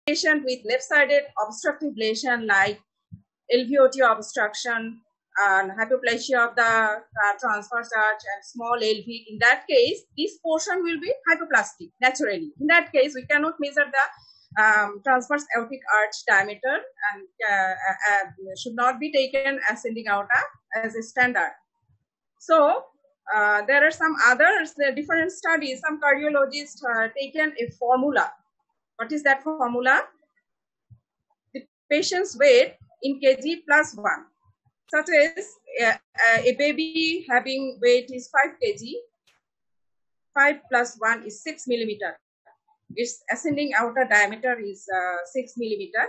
patient with left-sided obstructive lesion like LVOT obstruction and hypoplasia of the transverse arch and small LV, in that case, this portion will be hypoplastic naturally. In that case, we cannot measure the transverse aortic arch diameter and should not be taken ascending aorta as a standard. So there are some others, different studies. Some cardiologists taken a formula. What is that formula? The patient's weight in kg plus 1. Such as a baby having weight is 5 kg, 5 plus 1 is 6 millimeter. Its ascending aorta diameter is 6 millimeter.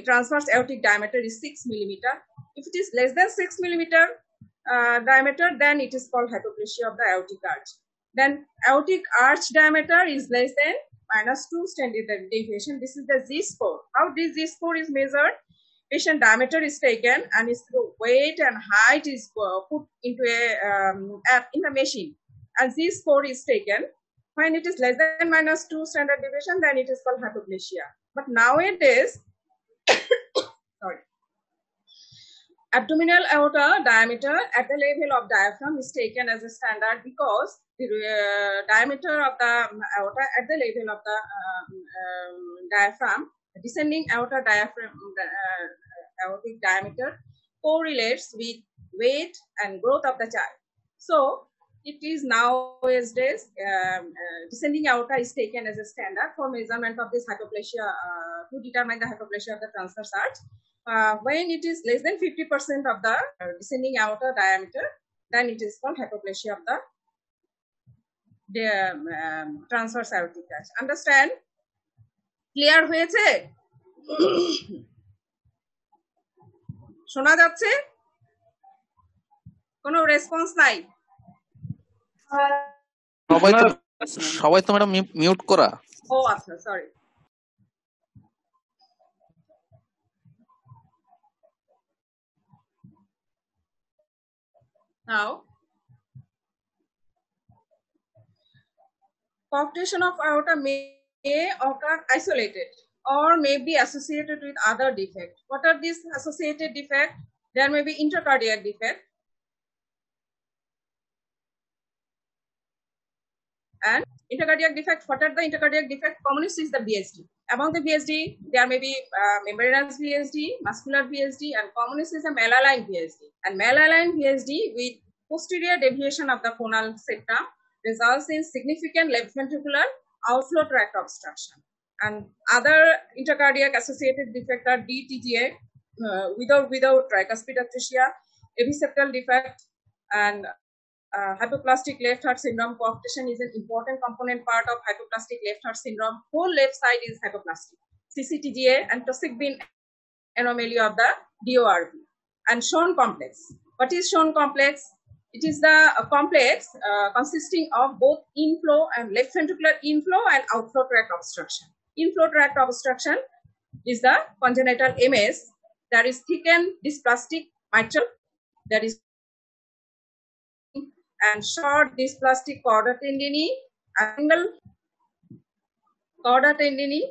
Transverse aortic diameter is 6 millimeter. If it is less than 6 millimeter diameter, then it is called hypoplasia of the aortic arch. Then aortic arch diameter is less than -2 standard deviation. This is the Z-score. How this Z-score is measured? Patient diameter is taken and its weight and height is put into in the machine, and Z-score is taken. When it is less than -2 standard deviation, then it is called hypoplasia. But nowadays, abdominal aorta diameter at the level of diaphragm is taken as a standard because the diameter of the aorta at the level of the diaphragm, descending aorta diaphragm aortic diameter correlates with weight and growth of the child. So it is nowadays descending aorta is taken as a standard for measurement of this hypoplasia to determine the hypoplasia of the transverse arch. When it is less than 50% of the descending aorta diameter, then it is called hypoplasia of the transverse aortic arch. Understand? Clear হয়েছে? শোনা যাচ্ছে? কোনো response নাই? সবাই তো madam mute করা। ও আচ্ছা, sorry. Now, coarctation of aorta may occur isolated or may be associated with other defects. What are these associated defects? There may be intracardiac defect and intercardiac defect. What are the intercardiac defect? Commonest is the VSD. Among the VSD, there may be membranous VSD, muscular VSD, and commonest is a malaligned VSD. And malaligned VSD with posterior deviation of the fonal septum results in significant left ventricular outflow tract obstruction. And other intercardiac associated defects are DTGA, without tricuspid atresia, aviseptal defect, and hypoplastic left heart syndrome. Coarctation is an important component part of hypoplastic left heart syndrome. Whole left side is hypoplastic. CCTGA and Taussig-Binn anomaly of the DORV. And Schoen complex. What is Schoen complex? It is the complex consisting of both inflow and left ventricular inflow and outflow tract obstruction. Inflow tract obstruction is the congenital MS. There is thickened dysplastic mitral. There is and short dysplastic chorda tendineae, angle chorda tendineae,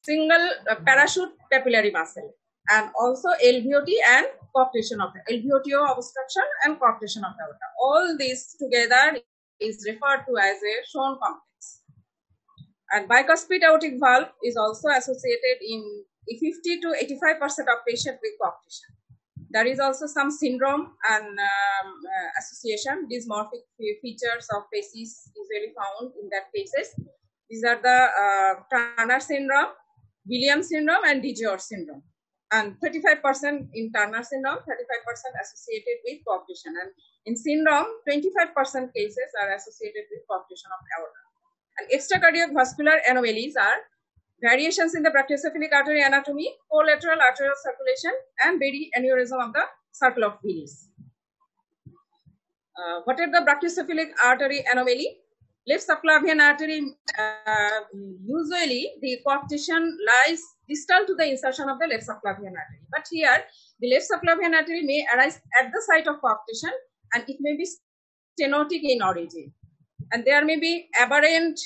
single parachute capillary muscle, and also LVOT and coarctation of LVOTO obstruction and coarctation of aorta. All this together is referred to as a Schoen complex. And bicuspid aortic valve is also associated in 50 to 85% of patients with coarctation. There is also some syndrome and association. Dysmorphic features of facies usually found in that cases. These are the Turner syndrome, Williams syndrome, and DiGeorge syndrome. And 35% in Turner syndrome, 35% associated with coarctation. And in syndrome, 25% cases are associated with coarctation of aorta. And extracardiac vascular anomalies are variations in the brachiocephalic artery anatomy, collateral arterial circulation, and very aneurysm of the circle of Willis. What are the brachiocephalic artery anomaly? Left subclavian artery, usually the coarctation lies distal to the insertion of the left subclavian artery. But here, the left subclavian artery may arise at the site of coarctation and it may be stenotic in origin. And there may be aberrant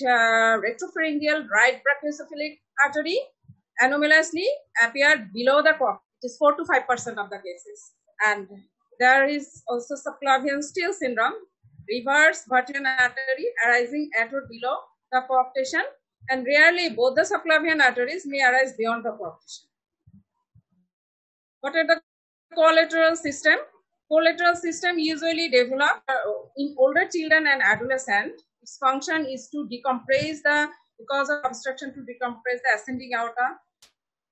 retropharyngeal right brachiocephalic artery anomalously appear below the corpus. It is 4 to 5% of the cases. And there is also subclavian steal syndrome, reverse vertebral artery arising at or below the coarctation, and rarely both the subclavian arteries may arise beyond the coarctation. What are the collateral system? Collateral system usually develop in older children and adolescents. Its function is to decompress because of obstruction, to decompress the ascending aorta,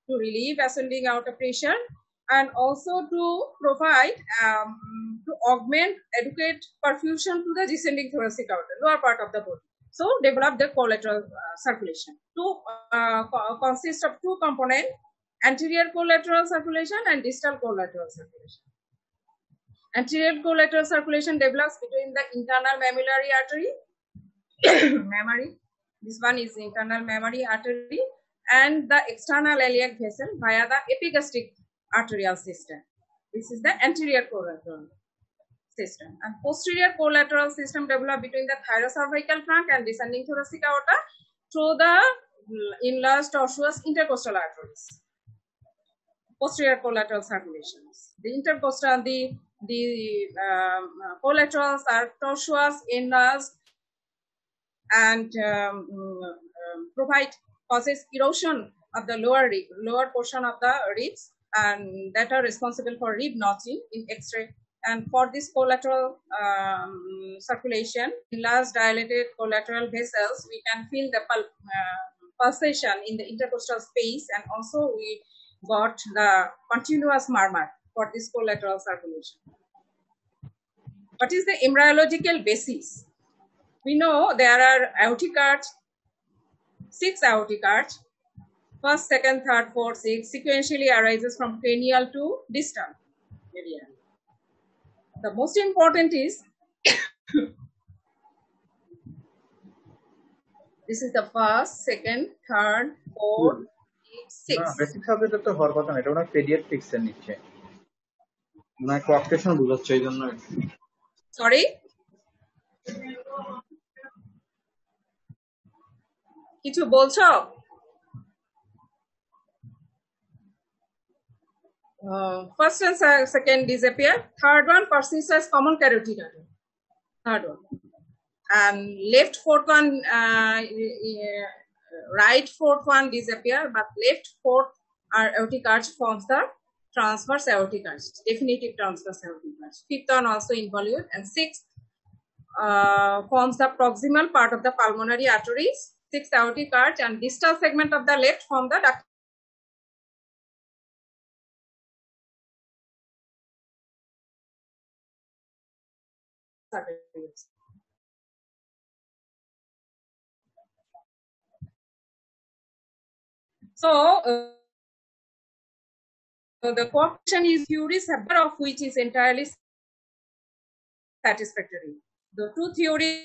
to relieve ascending aorta pressure, and also to provide, to augment adequate perfusion to the descending thoracic aorta, lower part of the body. So develop the collateral circulation. Consists of two components: anterior collateral circulation and distal collateral circulation. Anterior collateral circulation develops between the internal mammillary artery, mammary. This one is internal mammary artery, and the external iliac vessel via the epigastric arterial system. This is the anterior collateral system. And posterior collateral system develop between the thyrocervical trunk and descending thoracic aorta through the enlarged tortuous intercostal arteries. Posterior collateral circulations. The intercostal, the collaterals are tortuous, enlarged, and causes erosion of the lower portion of the ribs, and that are responsible for rib notching in X-ray. And for this collateral circulation, enlarged dilated collateral vessels, we can feel the pulsation in the intercostal space, and also we got the continuous murmur for this collateral circulation. What is the embryological basis? We know there are aortic arch, 6 aortic arch, first, second, third, fourth, sixth, sequentially arises from cranial to distal area. The most important is this is the first, second, third, fourth, sixth. Basic সাবজেক্টে তো হওয়ার কথা না, এটা ওনার paediatrics এর নিচে না, কোয়াক্টেশন বুঝাচ্ছে এই জন্য। সরি, কিছু বলছো? First and second disappear. Third one persists as common carotid artery. Third one. And left fourth one, right fourth one disappear, but left fourth aortic arch forms the transverse aortic arch, definitive transverse aortic arch. Fifth one also involute, and sixth forms the proximal part of the pulmonary arteries, sixth aortic arch, and distal segment of the left form the duct. So the coarctation is theories, of which is entirely satisfactory. The two theories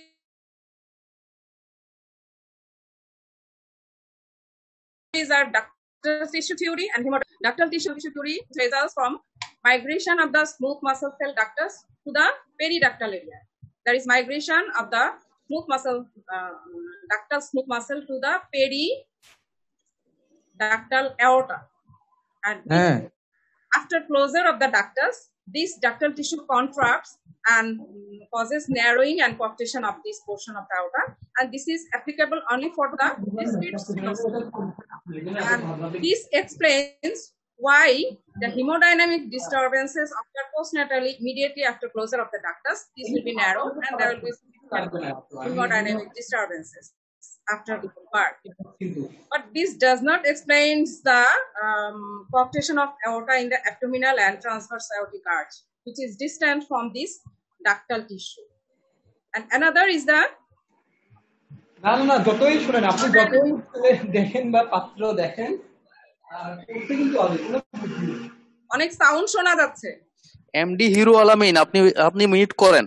are ductal tissue theory and ductal tissue theory results from migration of the smooth muscle cell ductus to the periductal area. There is migration of the smooth muscle, ductal smooth muscle to the periductal aorta. And after closure of the ductus, this ductal tissue contracts and causes narrowing and coarctation of this portion of the aorta, and this is applicable only for the discrete stenosis. And this explains why the hemodynamic disturbances occur postnatally immediately after closure of the ductus. This will be narrow, and there will be hemodynamic disturbances after birth. But this does not explain the coarctation of aorta in the abdominal and transverse aortic arch, which is distant from this ductal tissue. And another is the না যতই শুনেন, আপনি যতই দেখেন বা পাত্র দেখেন, অনেক সাউন্ড শোনা যাচ্ছে। এমডি হিরো আলামিন, আপনি মিউট করেন।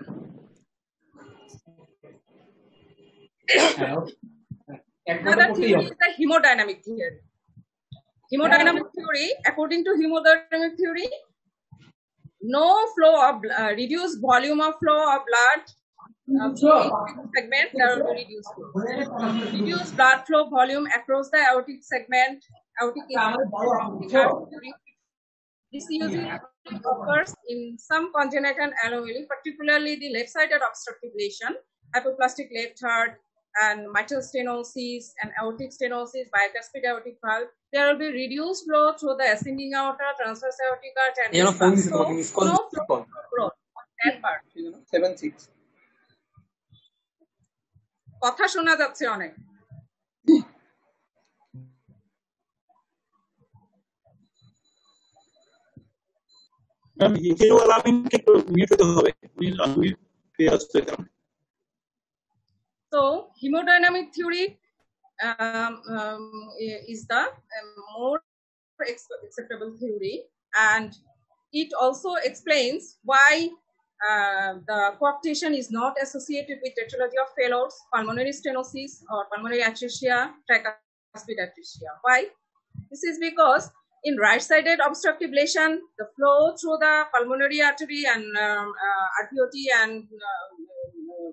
Another theory is the hemodynamic theory. Hemodynamic theory, according to hemodynamic theory, no flow of reduced volume of flow of blood segment, there will be reduced flow. Reduced blood flow volume across the aortic segment, aortic artery. This usually occurs in some congenital anomaly, particularly the left-sided obstructive lesion, hypoplastic left heart, and mitral stenosis and aortic stenosis, bicuspid aortic valve. There will be reduced flow through the ascending aorta, transverse aortic arch, and no flow growth on that part. 7-6 কথা শোনা যাচ্ছে অনেক। So hemodynamic theory is the more acceptable theory, and it also explains why the coarctation is not associated with tetralogy of Fallot's, pulmonary stenosis, or pulmonary atresia, tricuspid atresia. Why? This is because in right-sided obstructive lesion, the flow through the pulmonary artery and RPOT and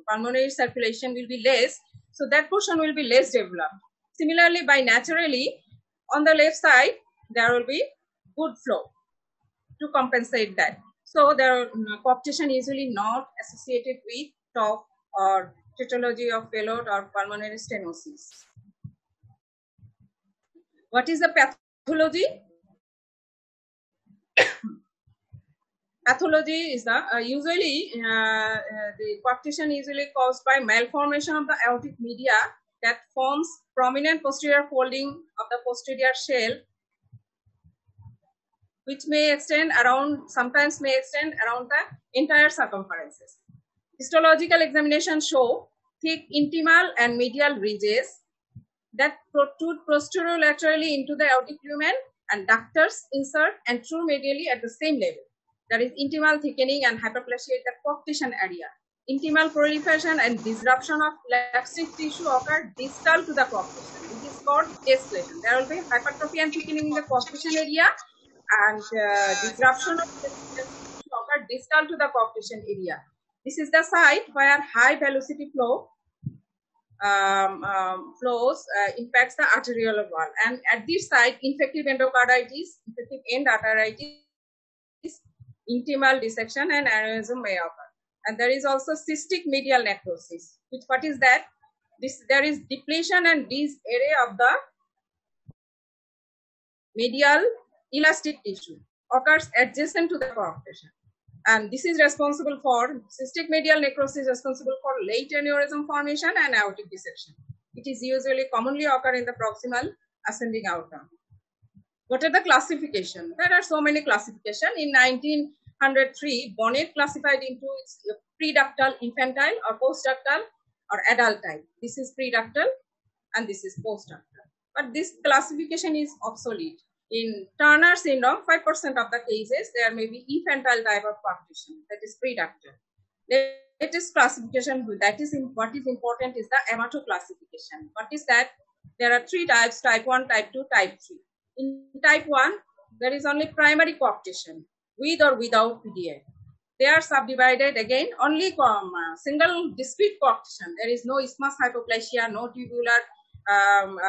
pulmonary circulation will be less, so that portion will be less developed. Similarly, bilaterally, on the left side, there will be good flow to compensate that. So their coarctation usually not associated with TOF or tetralogy of Fallot or pulmonary stenosis. What is the pathology? Pathology is the usually the coarctation usually caused by malformation of the aortic media that forms prominent posterior folding of the posterior shell, which may extend around, sometimes may extend around the entire circumferences. Histological examination show thick intimal and medial ridges that protrude posterolaterally into the aortic lumen, and ductors insert anteromedially at the same level. That is intimal thickening and hyperplasia at the coarctation area. Intimal proliferation and disruption of elastic tissue occur distal to the coarctation. It is called desiccation. There will be hypertrophy and thickening in the coarctation area, and disruption of tissue occur distal to the coarctation area. This is the site where high velocity flow flows impacts the arterial wall, and at this site, infective endocarditis, infective end arteritis, intimal dissection, and aneurysm may occur. And there is also cystic medial necrosis. Which what is that? There is depletion and disarray of the medial elastic tissue occurs adjacent to the coarctation, and this is responsible for cystic medial necrosis, responsible for late aneurysm formation and aortic dissection. It is usually commonly occur in the proximal ascending aorta. What are the classification? There are so many classification. In 1903, Bonnet classified into its preductal, infantile, or postductal, or adult type. This is preductal and this is postductal. But this classification is obsolete. In Turner syndrome, 5% of the cases, there may be infantile type of coarctation, that is preductal. Latest classification, that is what is important is the Amato classification. What is that? There are 3 types, type 1, type 2, type 3. In type 1, there is only primary coarctation, with or without PDA. They are subdivided again, only single discrete coarctation. There is no isthmus hypoplasia, no tubular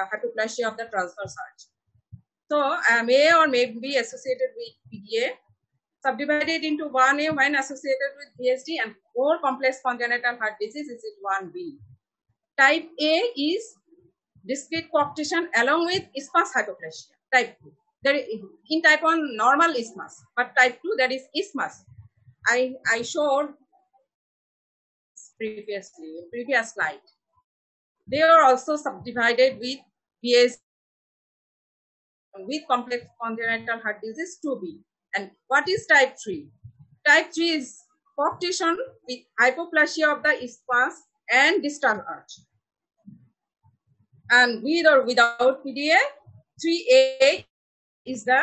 hypoplasia of the transverse arch. So may or may be associated with PDA, subdivided into 1A when associated with VSD, and more complex congenital heart disease is 1B. Type A is discrete coarctation along with isthmus hypoplasia. Type 2. There is, in type 1 normal isthmus, but type 2 that is isthmus. I showed previously in previous slide. They are also subdivided with VSD with complex congenital heart disease 2B. And what is type 3? Type 3 is coarctation with hypoplasia of the isthmus and distal arch. And with or without PDA, 3A is the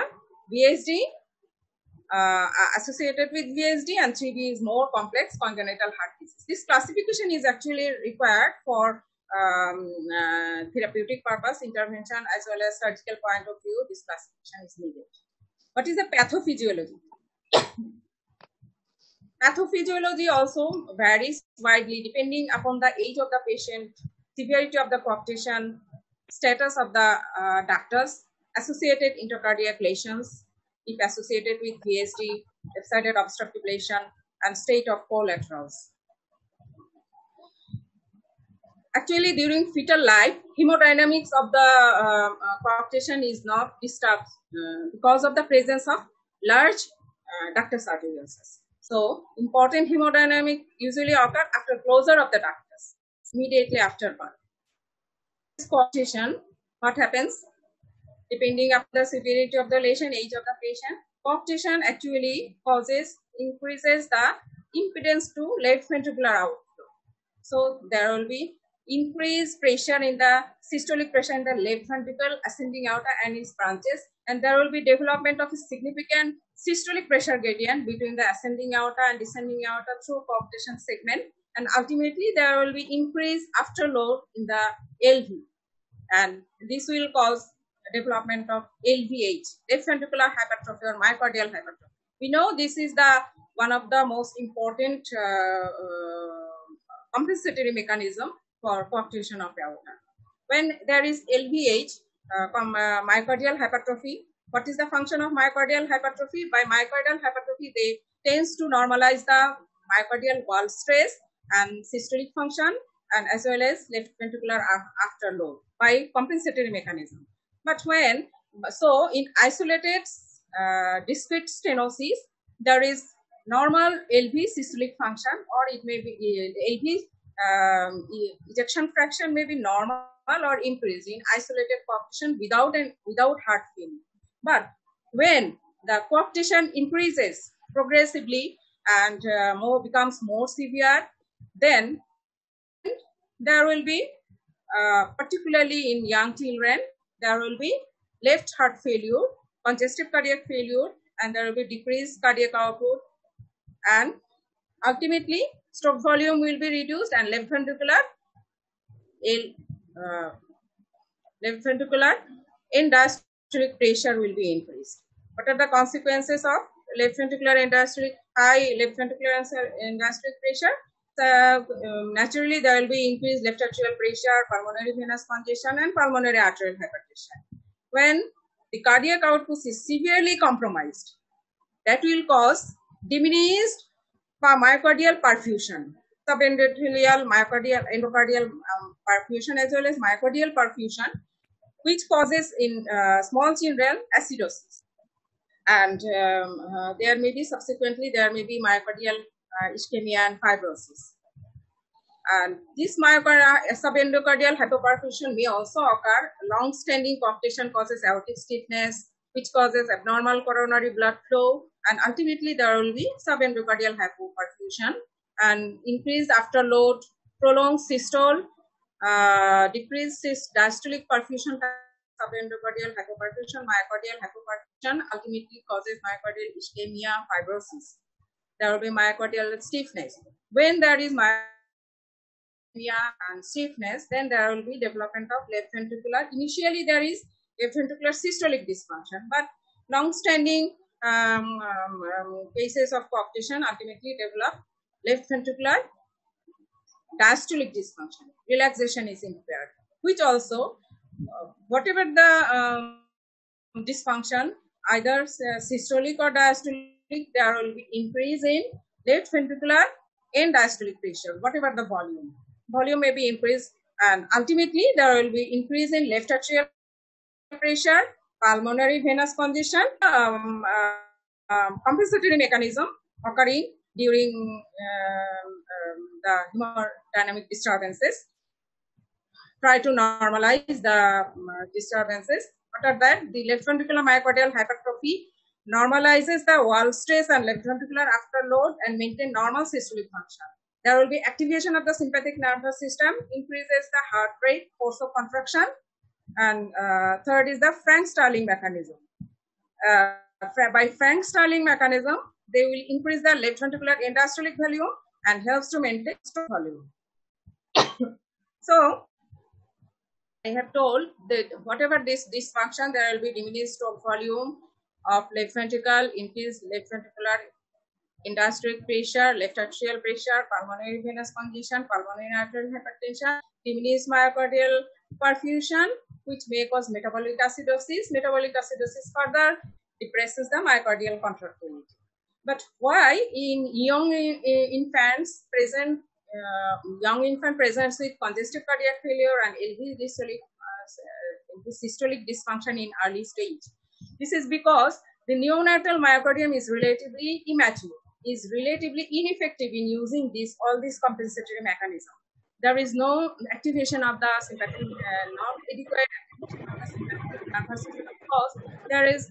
VSD associated with VSD, and 3B is more complex congenital heart disease. This classification is actually required for therapeutic purpose, intervention, as well as surgical point of view. This classification is needed. What is the pathophysiology? Pathophysiology also varies widely depending upon the age of the patient, severity of the coarctation, status of the ductus, associated intracardiac lesions, if associated with VSD, left-sided obstructive lesion, and state of collaterals. Actually, during fetal life, hemodynamics of the coarctation is not disturbed because of the presence of large ductus arteriosus. So, important hemodynamic usually occur after closure of the ductus, immediately after birth. This coarctation, what happens? Depending upon the severity of the lesion, age of the patient, coarctation actually increases the impedance to left ventricular outflow. So there will be increased pressure in the systolic pressure in the left ventricle, ascending aorta and its branches, and there will be development of a significant systolic pressure gradient between the ascending aorta and descending aorta through coarctation segment, and ultimately there will be increased afterload in the LV, and this will cause development of LVH, left ventricular hypertrophy or myocardial hypertrophy. We know this is the one of the most important compensatory mechanism for coarctation of aorta. When there is LVH, myocardial hypertrophy, what is the function of myocardial hypertrophy? By myocardial hypertrophy, they tends to normalize the myocardial wall stress and systolic function, and as well as left ventricular afterload by compensatory mechanism. But when, so in isolated discrete stenosis, there is normal LV systolic function, or it may be LV ejection fraction may be normal or increased in isolated coarctation without heart failure. But when the coarctation increases progressively and becomes more severe, then there will be, particularly in young children, there will be left heart failure, congestive cardiac failure, and there will be decreased cardiac output, and ultimately stroke volume will be reduced and left ventricular end diastolic pressure will be increased. What are the consequences of left ventricular high left ventricular end diastolic pressure? Naturally, there will be increased left atrial pressure, pulmonary venous congestion, and pulmonary arterial hypertension. When the cardiac output is severely compromised, that will cause diminished myocardial perfusion, subendothelial myocardial, endocardial perfusion, as well as myocardial perfusion, which causes in small children acidosis. And there may be myocardial ischemia and fibrosis. And this subendocardial hypoperfusion may also occur. Long-standing coarctation causes aortic stiffness, which causes abnormal coronary blood flow, and ultimately there will be subendocardial hypoperfusion and increased afterload, prolonged systole, decreased diastolic perfusion, subendocardial hypoperfusion, myocardial hypoperfusion ultimately causes myocardial ischemia, fibrosis. There will be myocardial stiffness. When there is myocardial and stiffness, then there will be development of left ventricular. Initially, there is left ventricular systolic dysfunction, but long-standing cases of coarctation ultimately develop left ventricular diastolic dysfunction. Relaxation is impaired, which also, whatever the dysfunction, either systolic or diastolic, there will be increase in left ventricular end diastolic pressure, whatever the volume. Volume may be increased, and ultimately there will be increase in left atrial pressure, pulmonary venous congestion, compensatory mechanism occurring during the hemodynamic disturbances. Try to normalize the disturbances. After that, the left ventricular myocardial hypertrophy normalizes the wall stress and left ventricular afterload and maintain normal systolic function. There will be activation of the sympathetic nervous system, increases the heart rate, force of contraction, and third is the Frank-Starling mechanism. By Frank-Starling mechanism, they will increase the left ventricular end diastolic volume and helps to maintain stroke volume. So, I have told that whatever this dysfunction, there will be diminished stroke volume of left ventricle, increased left ventricular Industrytic pressure, left atrial pressure, pulmonary venous congestion, pulmonary arterial hypertension, diminished myocardial perfusion, which may cause metabolic acidosis. Metabolic acidosis further depresses the myocardial contractility. But why in young infants present, young infant presents with congestive cardiac failure and LV systolic dysfunction in early stage? This is because the neonatal myocardium is relatively immature, is relatively ineffective in using all these compensatory mechanisms. There is no activation of the sympathetic, not adequate activation of the sympathetic nervous system because there is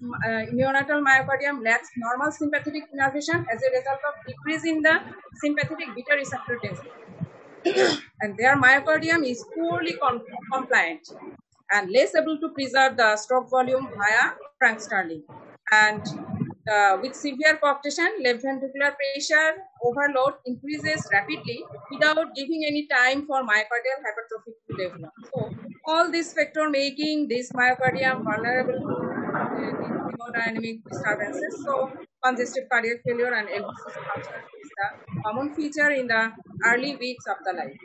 neonatal myocardium lacks normal sympathetic innervation as a result of decrease in the sympathetic beta receptor density. And their myocardium is poorly compliant and less able to preserve the stroke volume via Frank Starling. And with severe coarctation, left ventricular pressure overload increases rapidly without giving any time for myocardial hypertrophy to develop. So all these factors making this myocardium vulnerable to hemodynamic disturbances. So congestive cardiac failure and LV dysfunction is the common feature in the early weeks of the life.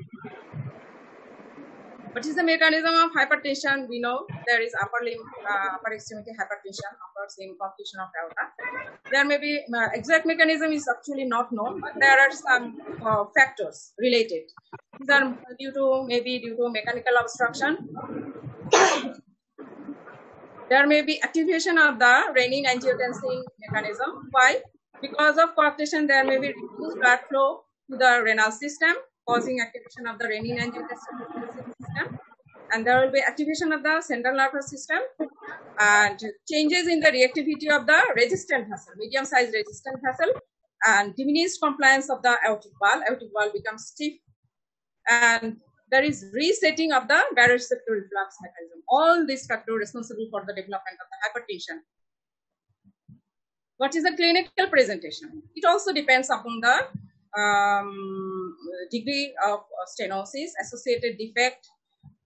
What is the mechanism of hypertension? We know there is upper limb, upper extremity hypertension occurs in completion of aorta. There may be exact mechanism is actually not known, but there are some factors related. These are maybe due to mechanical obstruction. There may be activation of the renin-angiotensin mechanism. Why? Because of coarctation, there may be reduced blood flow to the renal system, causing activation of the renin-angiotensin system, and there will be activation of the central nervous system and changes in the reactivity of the resistant vessel, medium-sized resistant vessel, and diminished compliance of the aortic wall. Aortic wall becomes stiff, and there is resetting of the baroreceptor reflux mechanism. All these factors responsible for the development of the hypertension. What is the clinical presentation? It also depends upon the degree of stenosis, associated defect,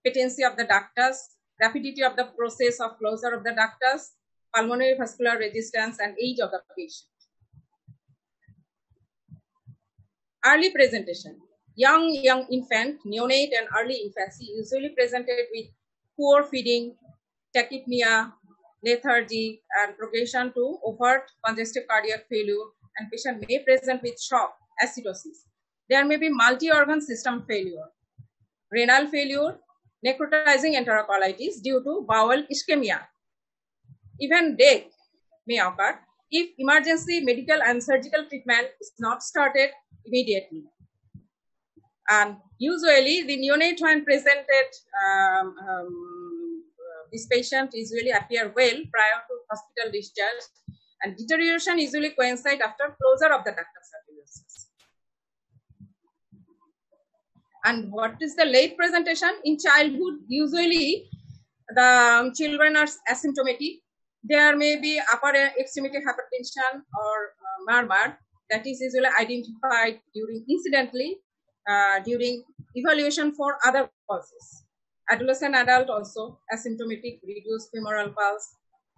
patency of the ductus, rapidity of the process of closure of the ductus, pulmonary vascular resistance, and age of the patient. Early presentation. Young infant, neonate, and early infancy usually presented with poor feeding, tachypnea, lethargy, and progression to overt congestive cardiac failure, and patient may present with shock, acidosis. There may be multi-organ system failure, renal failure, necrotizing enterocolitis due to bowel ischemia. Even death may occur if emergency medical and surgical treatment is not started immediately. And usually the neonate when presented, this patient usually appear well prior to hospital discharge, and deterioration usually coincides after closure of the ductus arteriosus. And what is the late presentation? In childhood, usually the children are asymptomatic. There may be upper extremity hypertension or murmur that is usually identified incidentally during evaluation for other causes. Adolescent adult also asymptomatic, reduced femoral pulse,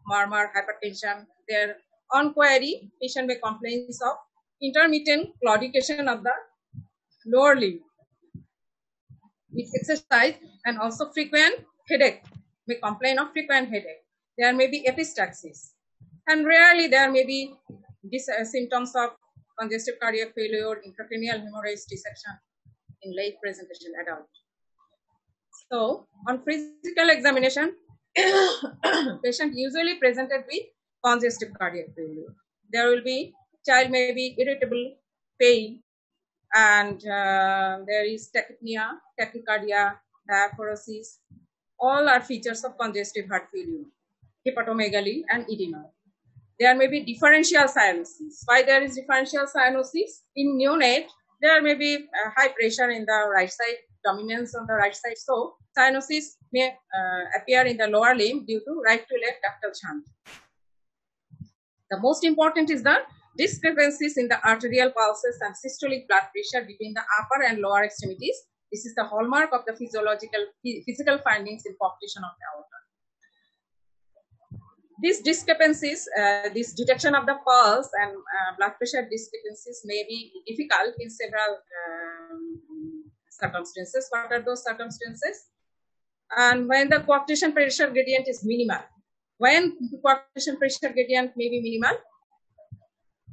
murmur, hypertension. There on query, patient may complain of intermittent claudication of the lower limb with exercise, and also frequent headache, may complain of frequent headache. There may be epistaxis, and rarely there may be these symptoms of congestive cardiac failure, intracranial hemorrhage, dissection in late presentation adult. So on physical examination, patient usually presented with congestive cardiac failure. There will be, child may be irritable, pain, and there is tachypnea, tachycardia, diaphoresis. All are features of congestive heart failure, hepatomegaly, and edema. There may be differential cyanosis. Why there is differential cyanosis? In neonate, there may be high pressure in the right side, dominance on the right side. So cyanosis may appear in the lower limb due to right to left ductal shunt. The most important is the discrepancies in the arterial pulses and systolic blood pressure between the upper and lower extremities. This is the hallmark of the physical findings in population of the aorta. These discrepancies, this detection of the pulse and blood pressure discrepancies may be difficult in several circumstances. What are those circumstances? And when the coarctation pressure gradient is minimal. When coarctation pressure gradient may be minimal,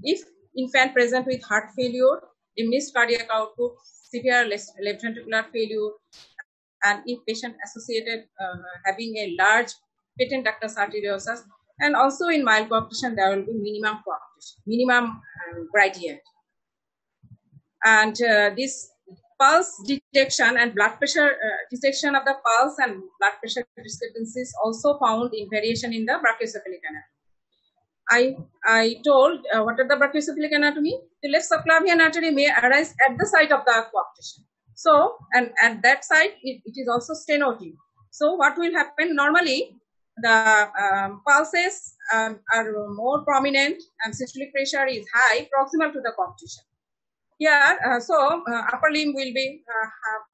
if infant present with heart failure, diminished cardiac output, severe left ventricular failure, and if patient associated having a large patent ductus arteriosus, and also in mild coarctation, there will be minimum coarctation, minimum gradient. And this pulse detection and blood pressure detection of the pulse and blood pressure discrepancies also found in variation in the brachiocephalic anatomy. I told what are the brachiocephalic anatomy? The left subclavian artery may arise at the site of the coarctation. So, and at that site, it is also stenotic. So, what will happen? Normally, the pulses are more prominent and systolic pressure is high proximal to the coarctation. Here, upper limb will be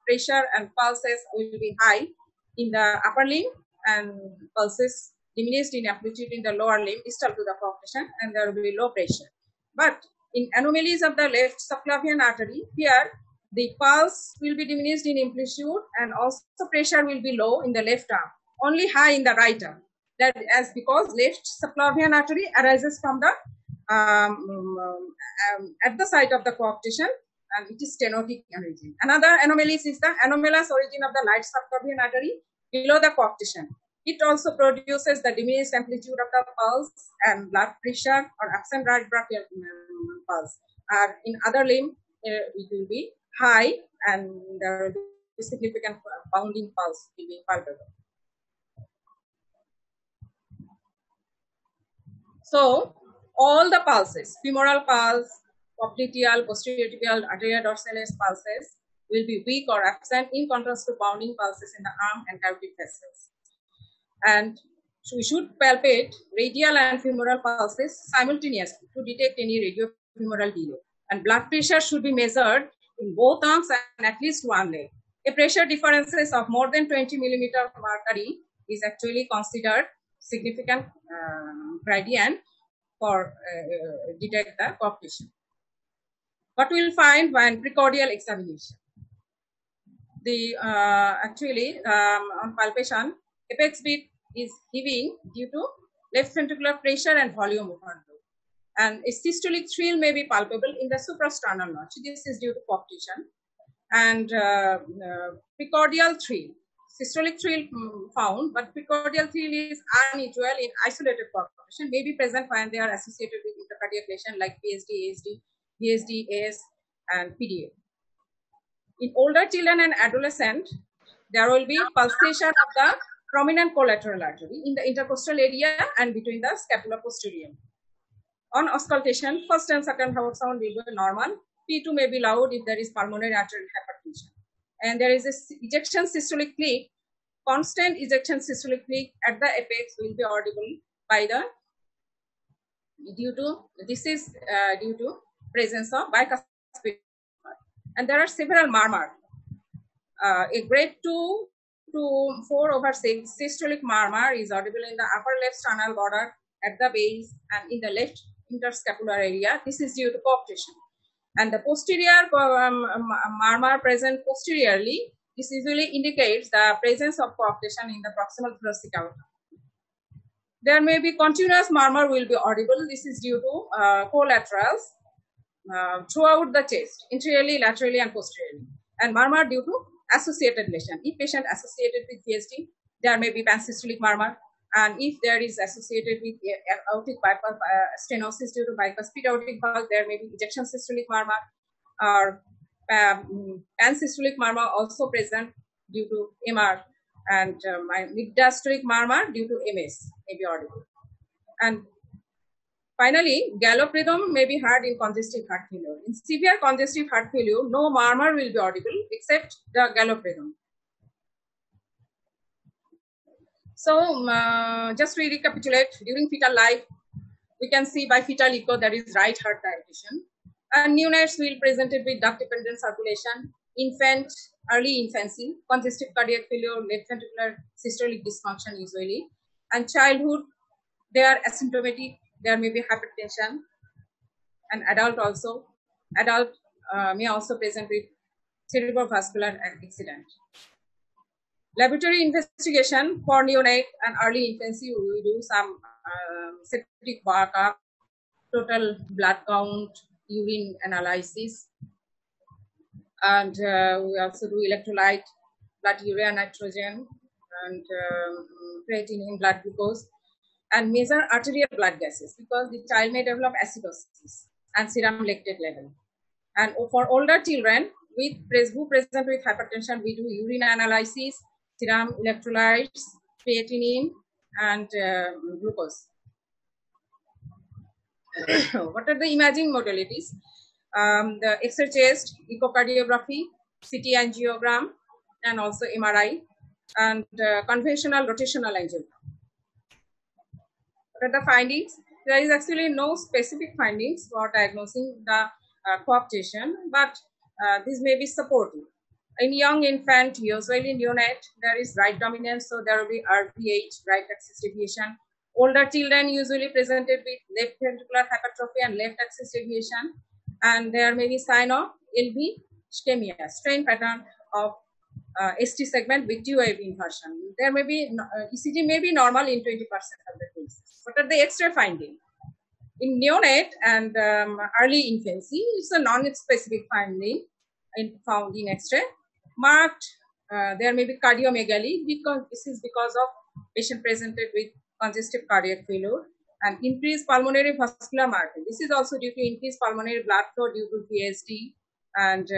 pressure and pulses will be high in the upper limb and pulses diminished in amplitude in the lower limb distal to the coarctation, and there will be low pressure. But in anomalies of the left subclavian artery, here the pulse will be diminished in amplitude and also pressure will be low in the left arm, only high in the right arm. That is because left subclavian artery arises from the at the site of the coarctation, and it is stenotic origin. Another anomaly is the anomalous origin of the right subclavian artery below the coarctation. It also produces the diminished amplitude of the pulse and blood pressure or absent right brachial pulse. In other limb, it will be high and there will be significant bounding pulse will be palpable. So, all the pulses, femoral pulse, popliteal, posterior tibial, arteriodorsales pulses will be weak or absent in contrast to bounding pulses in the arm and carotid vessels. And so we should palpate radial and femoral pulses simultaneously to detect any radiofemoral delay. And blood pressure should be measured in both arms and at least one leg. A pressure differences of more than 20 millimeter of mercury is actually considered significant gradient for detect the coarctation. What we will find when precordial examination? The on palpation, apex beat is heaving due to left ventricular pressure and volume overload. And a systolic thrill may be palpable in the suprasternal notch. This is due to coarctation. And precordial thrill, systolic thrill found, but precordial thrill is unusual in isolated coarctation, may be present when they are associated with intracardiac lesion like PSD, ASD, VSD, AS, and PDA. In older children and adolescent, there will be pulsation of the prominent collateral artery in the intercostal area and between the scapula posterior. On auscultation, first and second Howard sound will be normal. P2 may be loud if there is pulmonary arterial hypertension. And there is a ejection systolic click, constant ejection systolic click at the apex will be audible by the, due to presence of bicuspid. And there are several murmur. A grade 2 to 4/6 systolic murmur is audible in the upper left sternal border at the base and in the left interscapular area. This is due to coarctation. And the posterior murmur present posteriorly, this usually indicates the presence of coarctation in the proximal thoracic aorta. There may be continuous murmur will be audible. This is due to collaterals throughout the chest, anteriorly, laterally, and posteriorly. And murmur due to associated lesion. If patient associated with VSD, there may be pansystolic murmur. And if there is associated with aortic stenosis due to bicuspid aortic valve, there may be ejection systolic murmur or pansystolic murmur also present due to MR, and mid-diastolic murmur due to MS may be audible. And finally, gallop rhythm may be heard in congestive heart failure. In severe congestive heart failure, no murmur will be audible except the gallop rhythm. So, just to recapitulate, during fetal life, we can see by fetal echo there is right heart dilatation. And neonates will presented with duct-dependent circulation. Infant, early infancy, congestive cardiac failure, left ventricular systolic dysfunction usually. And childhood, They are asymptomatic. There may be hypertension. And adult also. Adult may also present with cerebrovascular accident. Laboratory investigation for neonate and early infancy, we do some septic workup, total blood count, urine analysis, and we also do electrolyte, blood urea nitrogen, and creatinine, blood glucose, and measure arterial blood gases because the child may develop acidosis and serum lactate level. And for older children who present with hypertension, we do urine analysis, serum electrolytes, creatinine, and glucose. What are the imaging modalities? The X-ray chest, echocardiography, CT angiogram, and also MRI, and conventional rotational angiogram. What are the findings? There is actually no specific findings for diagnosing the coarctation, but this may be supportive. In young infant, usually neonate, there is right dominance, so there will be RVH, right axis deviation. Older children usually presented with left ventricular hypertrophy and left axis deviation, and there may be sign of LV ischemia, strain pattern of ST segment with T-wave inversion. There may be ECG may be normal in 20% of the cases. What are the X-ray findings? In neonate and early infancy, it's a non-specific finding found in X-ray. Marked, there may be cardiomegaly because this is because of patient presented with congestive cardiac failure and increased pulmonary vascular marker. This is also due to increased pulmonary blood flow due to PSD, and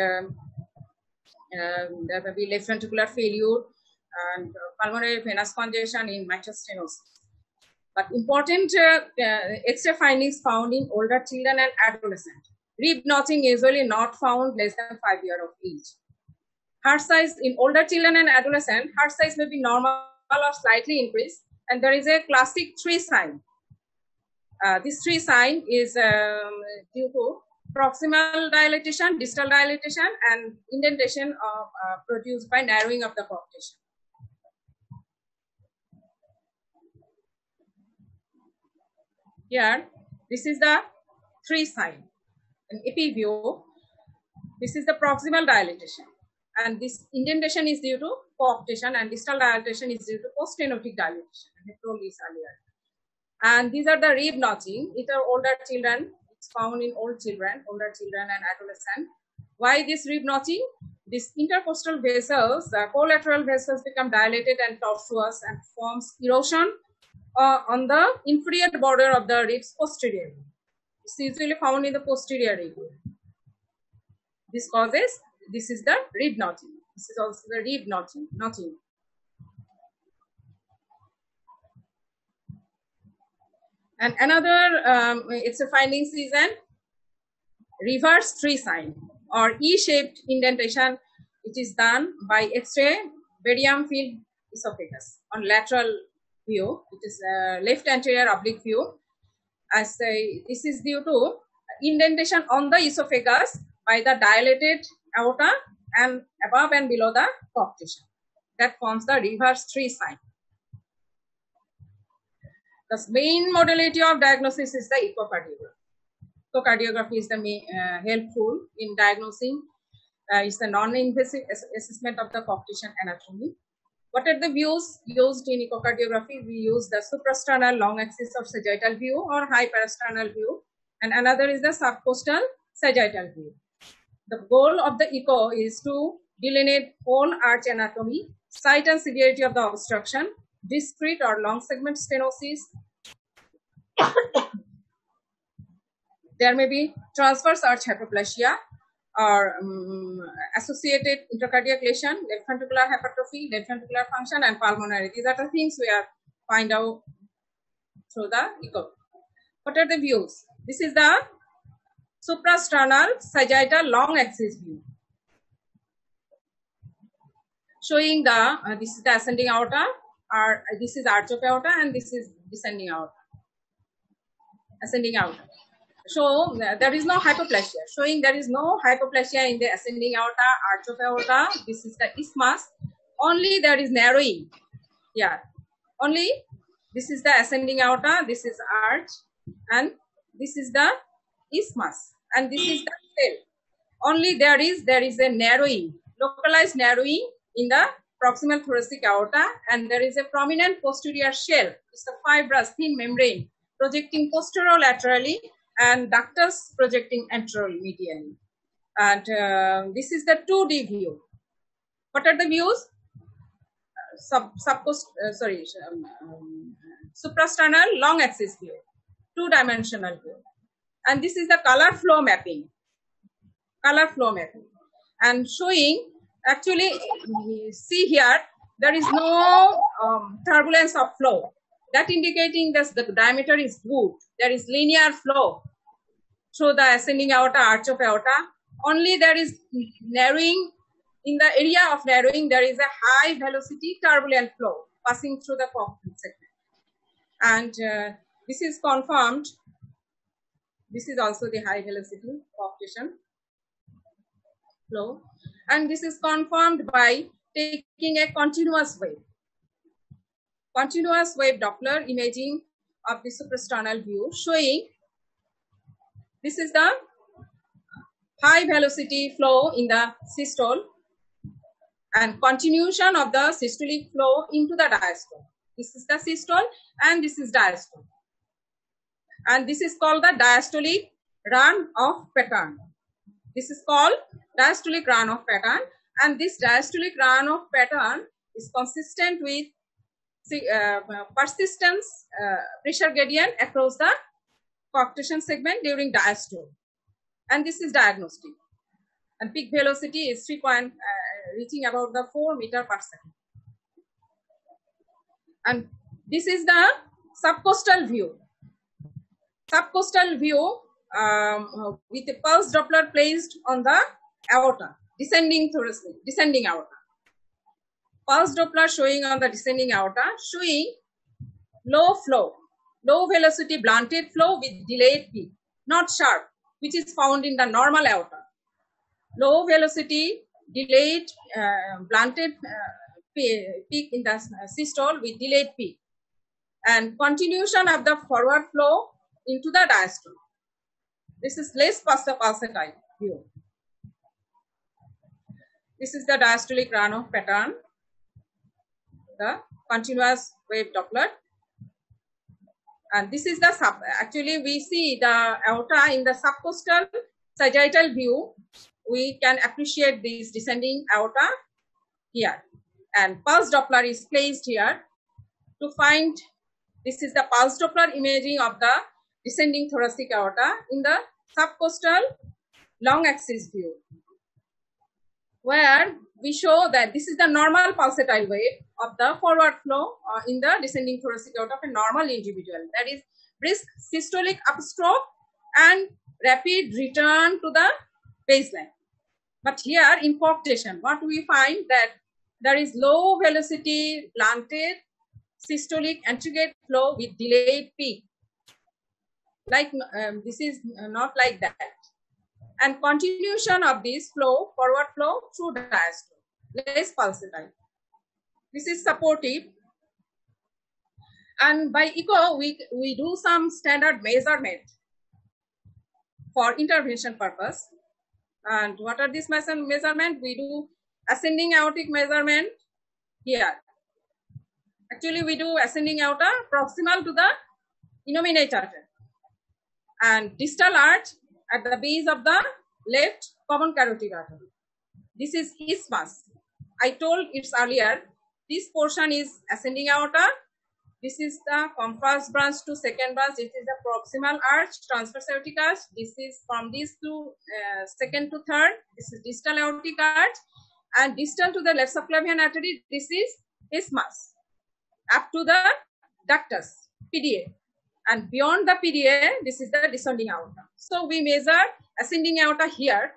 there may be left ventricular failure and pulmonary venous congestion in mitral stenosis. But important X-ray findings found in older children and adolescents. Rib notching usually not found less than 5 years of age. Heart size in older children and adolescents, heart size may be normal or slightly increased, and there is a classic 3 sign. This 3 sign is due to proximal dilatation, distal dilatation, and indentation of, produced by narrowing of the coarctation. Here, this is the 3 sign. In EP view, this is the proximal dilatation, and this indentation is due to coarctation, and distal dilatation is due to post-stenotic dilatation. I told this earlier. And these are the rib notching. These are older children. It's found in older children and adolescents. Why this rib notching? These intercostal vessels, the collateral vessels become dilated and tortuous and forms erosion on the inferior border of the ribs posteriorly. It's usually found in the posterior region. This is the rib notching. This is also the rib notching. And another, it's a findings is an reverse 3 sign or E-shaped indentation, which is done by X-ray barium field esophagus on lateral view, which is left anterior oblique view. As this is due to indentation on the esophagus by the dilated aorta and above and below the coarctation. That forms the reverse 3 sign. The main modality of diagnosis is the echocardiography. Echocardiography is the main, helpful in diagnosing. It's the non-invasive assessment of the coarctation anatomy. What are the views used in echocardiography? We use the suprasternal long axis of sagittal view or high parasternal view, and another is the subcostal sagittal view. The goal of the echo is to delineate whole arch anatomy, site and severity of the obstruction, discrete or long segment stenosis. There may be transverse arch hypoplasia or associated intracardiac lesion, left ventricular hypertrophy, left ventricular function, and pulmonary. These are the things we are find out through the echo. What are the views? This is the suprasternal sagittal long axis view, showing the this is the ascending aorta, or this is arch of aorta, and this is descending aorta. Ascending aorta. So there is no hypoplasia, showing there is no hypoplasia in the ascending aorta, arch of aorta. This is the isthmus. Only there is narrowing. Yeah, only This is the ascending aorta, this is arch, and this is the isthmus, and this is the cell. Only there is a narrowing, localized narrowing in the proximal thoracic aorta, and there is a prominent posterior shell. It's a fibrous thin membrane projecting posterolaterally and ductus projecting anteromedially. And this is the 2D view. What are the views? Suprasternal long axis view, 2-dimensional view. And this is the color flow mapping. And showing, actually, see here, there is no turbulence of flow. That indicating that the diameter is good. There is linear flow through the ascending aorta, arch of aorta. Only there is narrowing. In the area of narrowing, there is a high velocity turbulent flow passing through the cockpit segment. And this is confirmed. This is also the high velocity coaptation flow. And this is confirmed by taking a continuous wave Doppler imaging of the suprasternal view, showing this is the high velocity flow in the systole and continuation of the systolic flow into the diastole. This is the systole and this is diastole. And this is called the diastolic run of pattern. This is called diastolic run of pattern, and this diastolic run of pattern is consistent with persistence pressure gradient across the coaptation segment during diastole. And this is diagnostic. And peak velocity is reaching about the 4 meters per second. And this is the subcostal view. Subcostal view with a pulse Doppler placed on the aorta, descending aorta. Pulse Doppler showing on the descending aorta, showing low flow, low velocity blunted flow with delayed peak, not sharp, which is found in the normal aorta. Low velocity, delayed, blunted peak in the systole with delayed peak, and continuation of the forward flow into the diastole. This is less pulsatile view. This is the diastolic run of pattern, the continuous wave Doppler. And this is the actually we see the aorta in the subcostal sagittal view. We can appreciate this descending aorta here. And pulse Doppler is placed here to find, this is the pulse Doppler imaging of the descending thoracic aorta in the subcostal long axis view, where we show that this is the normal pulsatile wave of the forward flow in the descending thoracic aorta of a normal individual. That is brisk systolic upstroke and rapid return to the baseline. But here in coaptation, what we find that there is low velocity blunted systolic antegrade flow with delayed peak. Like this is not like that. And continuation of this flow, forward flow through diastole, less pulsatile. This is supportive. And by echo, we do some standard measurement for intervention purpose. And what are these measurement? We do ascending aortic measurement here. Actually, we do ascending aorta proximal to the innominate artery and distal arch at the base of the left common carotid artery. This is isthmus. I told it earlier, this portion is ascending aorta. This is the from first branch to second branch. This is the proximal arch, transverse aortic arch. This is from this to second to third. This is distal aortic arch, and distal to the left subclavian artery. This is isthmus up to the ductus, PDA, and beyond the PDA, this is the descending aorta. So we measure ascending aorta here,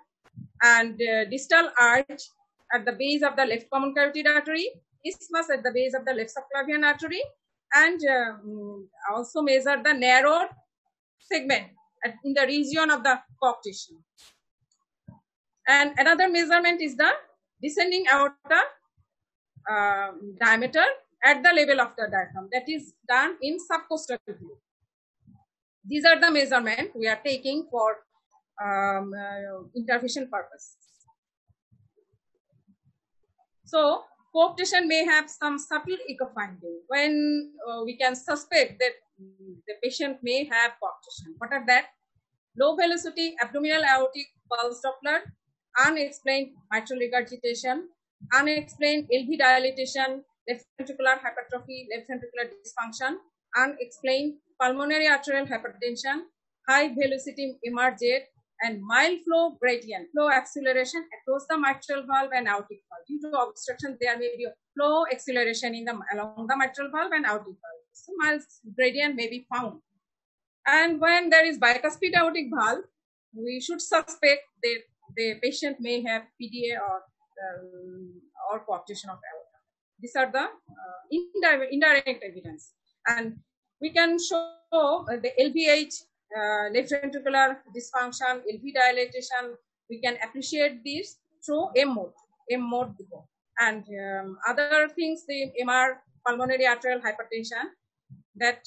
and distal arch at the base of the left common carotid artery, isthmus at the base of the left subclavian artery, and also measure the narrowed segment in the region of the coaptation. And another measurement is the descending aorta diameter at the level of the diaphragm. That is done in subcostal view. These are the measurements we are taking for intervention purpose. So cooptation may have some subtle echo finding when we can suspect that the patient may have cooptation. What are that? Low velocity abdominal aortic pulse Doppler, unexplained mitral regurgitation, unexplained LV dilatation, left ventricular hypertrophy, left ventricular dysfunction, unexplained pulmonary arterial hypertension, high velocity MRZ, and mild flow gradient, flow acceleration across the mitral valve and aortic valve. Due to obstruction, there may be a flow acceleration along the mitral valve and aortic valve. So mild gradient may be found. And when there is bicuspid aortic valve, we should suspect that the patient may have PDA or cooptation of aorta. These are the indirect evidence. And we can show the LVH, left ventricular dysfunction, LV dilatation. We can appreciate this through M mode. And other things, the MR, pulmonary arterial hypertension, that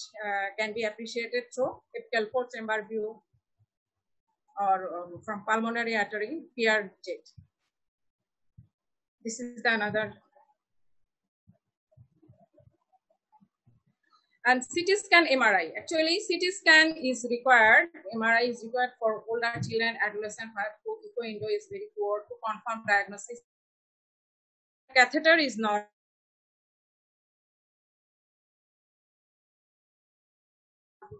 can be appreciated through apical 4-chamber view or from pulmonary artery PRZ. This is the another. And CT scan MRI. Actually, CT scan is required. MRI is required for older children, adolescent, who echo window is very poor to confirm diagnosis. Catheter is not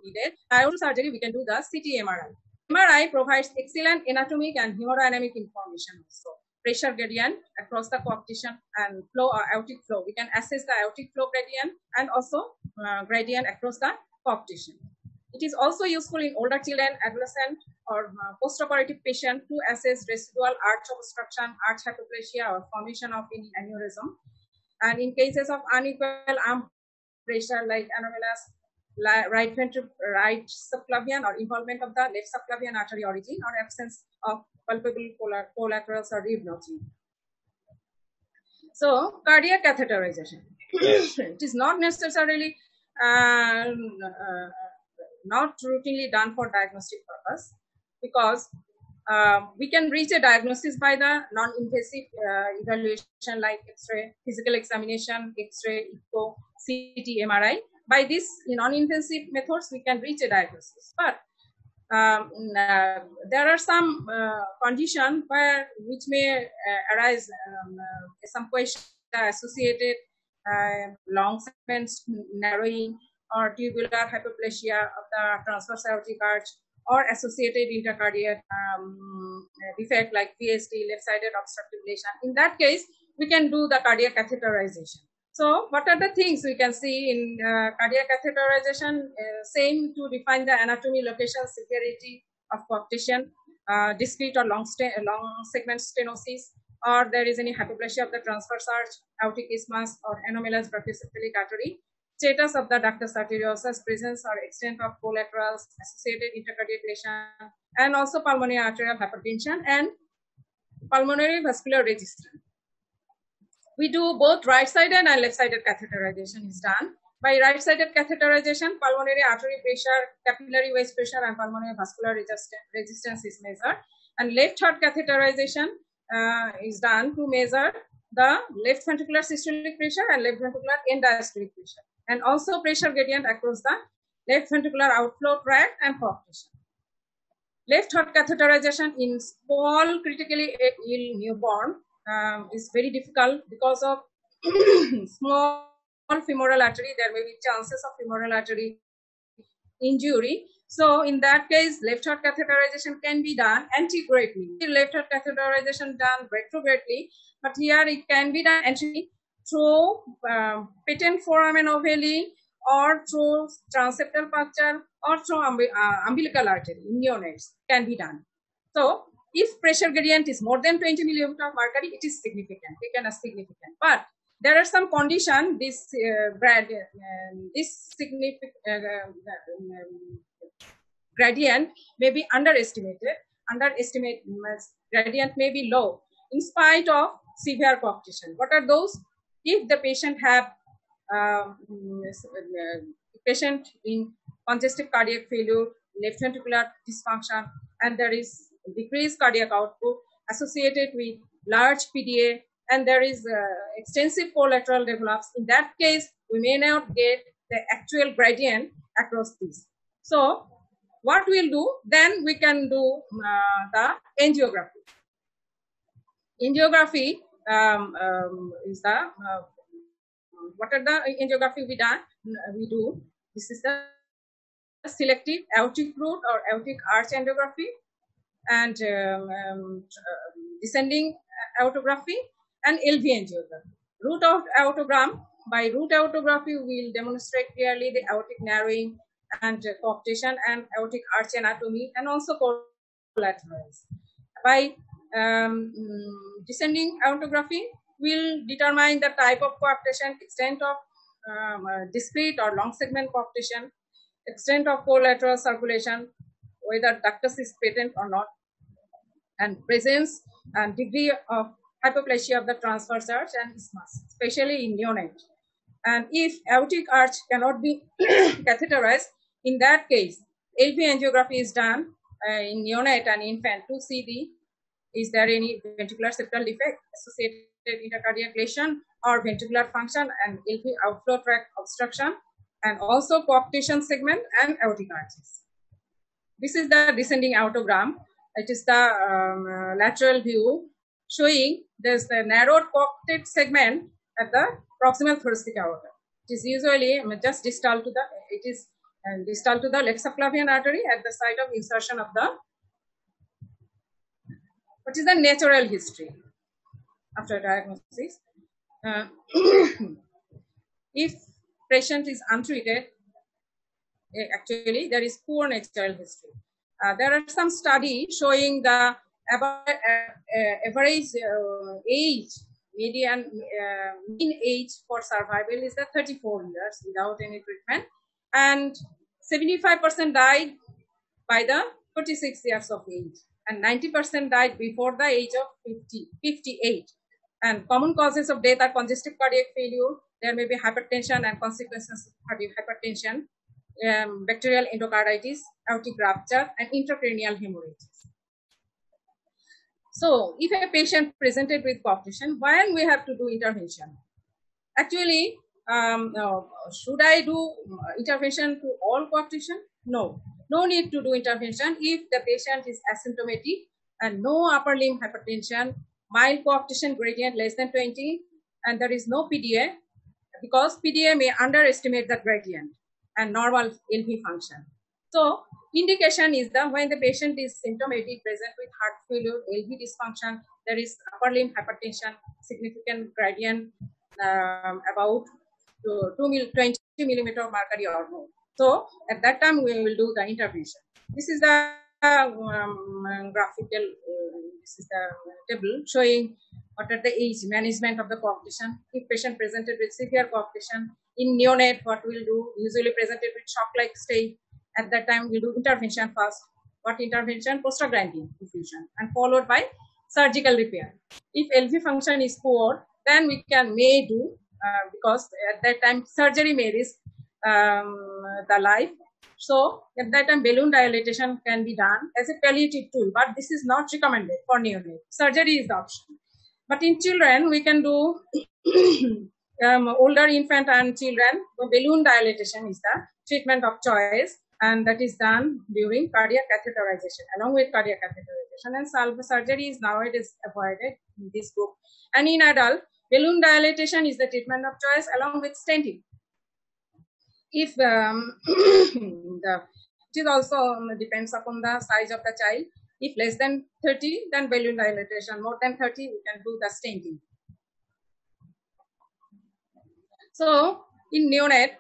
needed. Aortic surgery, we can do the CT MRI. MRI provides excellent anatomic and hemodynamic information also. Pressure gradient across the coaptation and flow or aortic flow. We can assess the aortic flow gradient and also gradient across the coaptation. It is also useful in older children, adolescent, or postoperative patient to assess residual arch obstruction, arch hypoplasia, or formation of any aneurysm. And in cases of unequal arm pressure like anomalous right subclavian or involvement of the left subclavian artery origin or absence of palpable collaterals or rib notching. So cardiac catheterization. It is not necessarily not routinely done for diagnostic purpose because we can reach a diagnosis by the non-invasive evaluation like X-ray, physical examination, X-ray, echo, CT, MRI. By these non-invasive methods, we can reach a diagnosis. But there are some conditions which may arise some questions associated long segments narrowing or tubular hypoplasia of the transverse aortic arch or associated intracardiac defect like VSD, left-sided obstructive lesion. In that case, we can do the cardiac catheterization. So what are the things we can see in cardiac catheterization? Same to define the anatomy, location, severity of coaptation, discrete or long segment stenosis, or there is any hypoplasia of the transverse arch, aortic isthmus, or anomalous brachiocephalic artery, status of the ductus arteriosus, presence or extent of collaterals, associated intracardiac lesion, and also pulmonary arterial hypertension and pulmonary vascular resistance. We do both right-sided and left-sided catheterization is done. By right-sided catheterization, pulmonary artery pressure, capillary waist pressure, and pulmonary vascular resistance is measured. And left-heart catheterization is done to measure the left ventricular systolic pressure and left ventricular end diastolic pressure, and also pressure gradient across the left ventricular outflow tract and coaptation. Left heart catheterization in small critically ill newborn is very difficult because of small femoral artery. There may be chances of femoral artery injury. So in that case, left heart catheterization can be done antegradely. Left heart catheterization done retrogradely, but here it can be done antegradely through patent foramen ovale or through transeptal puncture or through umbilical artery in neonates can be done. So if pressure gradient is more than 20 millimeter of mercury, it is significant, taken as significant. But there are some conditions, this gradient may be underestimated. Gradient may be low in spite of severe coaptation. What are those? If the patient have patient in congestive cardiac failure, left ventricular dysfunction, and there is decreased cardiac output associated with large PDA, and there is extensive collateral develops. In that case, we may not get the actual gradient across this. So what we'll do, then we can do the angiography. Angiography is the what are the angiography we do. This is the selective aortic root or aortic arch angiography, and descending aortography, and LV angiography. Root of aortogram, by root aortography we will demonstrate clearly the aortic narrowing and coarctation and aortic arch anatomy, and also collaterals. By descending aortography, will determine the type of coarctation, extent of discrete or long segment coarctation, extent of collateral circulation, whether ductus is patent or not, and presence and degree of hypoplasia of the transverse arch and isthmus, especially in neonate. And if aortic arch cannot be catheterized, in that case, LV angiography is done in neonate and infant to see is there any ventricular septal defect associated intracardiac lesion or ventricular function and LV outflow tract obstruction, and also coarctation segment and aortic arches. This is the descending aortogram. It is the lateral view showing there's the narrowed coarcted segment at the proximal thoracic aorta. It is usually just distal to the left subclavian artery at the site of insertion of the. What is the natural history after diagnosis? If patient is untreated, actually there is poor natural history. There are some studies showing the average age, median mean age for survival is 34 years without any treatment, and 75% died by the 46 years of age, and 90% died before the age of 58. And common causes of death are congestive cardiac failure. There may be hypertension and consequences of cardiac hypertension, bacterial endocarditis, aortic rupture, and intracranial hemorrhage. So, if a patient presented with coarctation, when we have to do intervention? Actually, should I do intervention to all coarctation? No, no need to do intervention if the patient is asymptomatic and no upper limb hypertension, mild coarctation gradient less than 20, and there is no PDA, because PDA may underestimate the gradient and normal LV function. So, indication is that when the patient is symptomatic, present with heart failure, LV dysfunction, there is upper limb hypertension, significant gradient about 20 millimeter of mercury or more. So, at that time, we will do the intervention. This is the graphical, this is the table showing what are the age management of the coarctation. If patient presented with severe coarctation, in neonate, what we'll do, usually presented with shock-like stage, at that time we'll do intervention first. What intervention? Prostaglandin infusion, and followed by surgical repair. If LV function is poor, then we may do, because at that time surgery may risk the life. So at that time balloon dilatation can be done as a palliative tool, but this is not recommended for neonate. Surgery is the option. But in children, we can do older infant and children, balloon dilatation is the treatment of choice, and that is done during cardiac catheterization, along with cardiac catheterization, and salve surgery is nowadays avoided in this group. And in adult, balloon dilatation is the treatment of choice along with stenting. If it is also depends upon the size of the child. If less than 30, then balloon dilatation. More than 30, we can do the stenting. So, in neonate,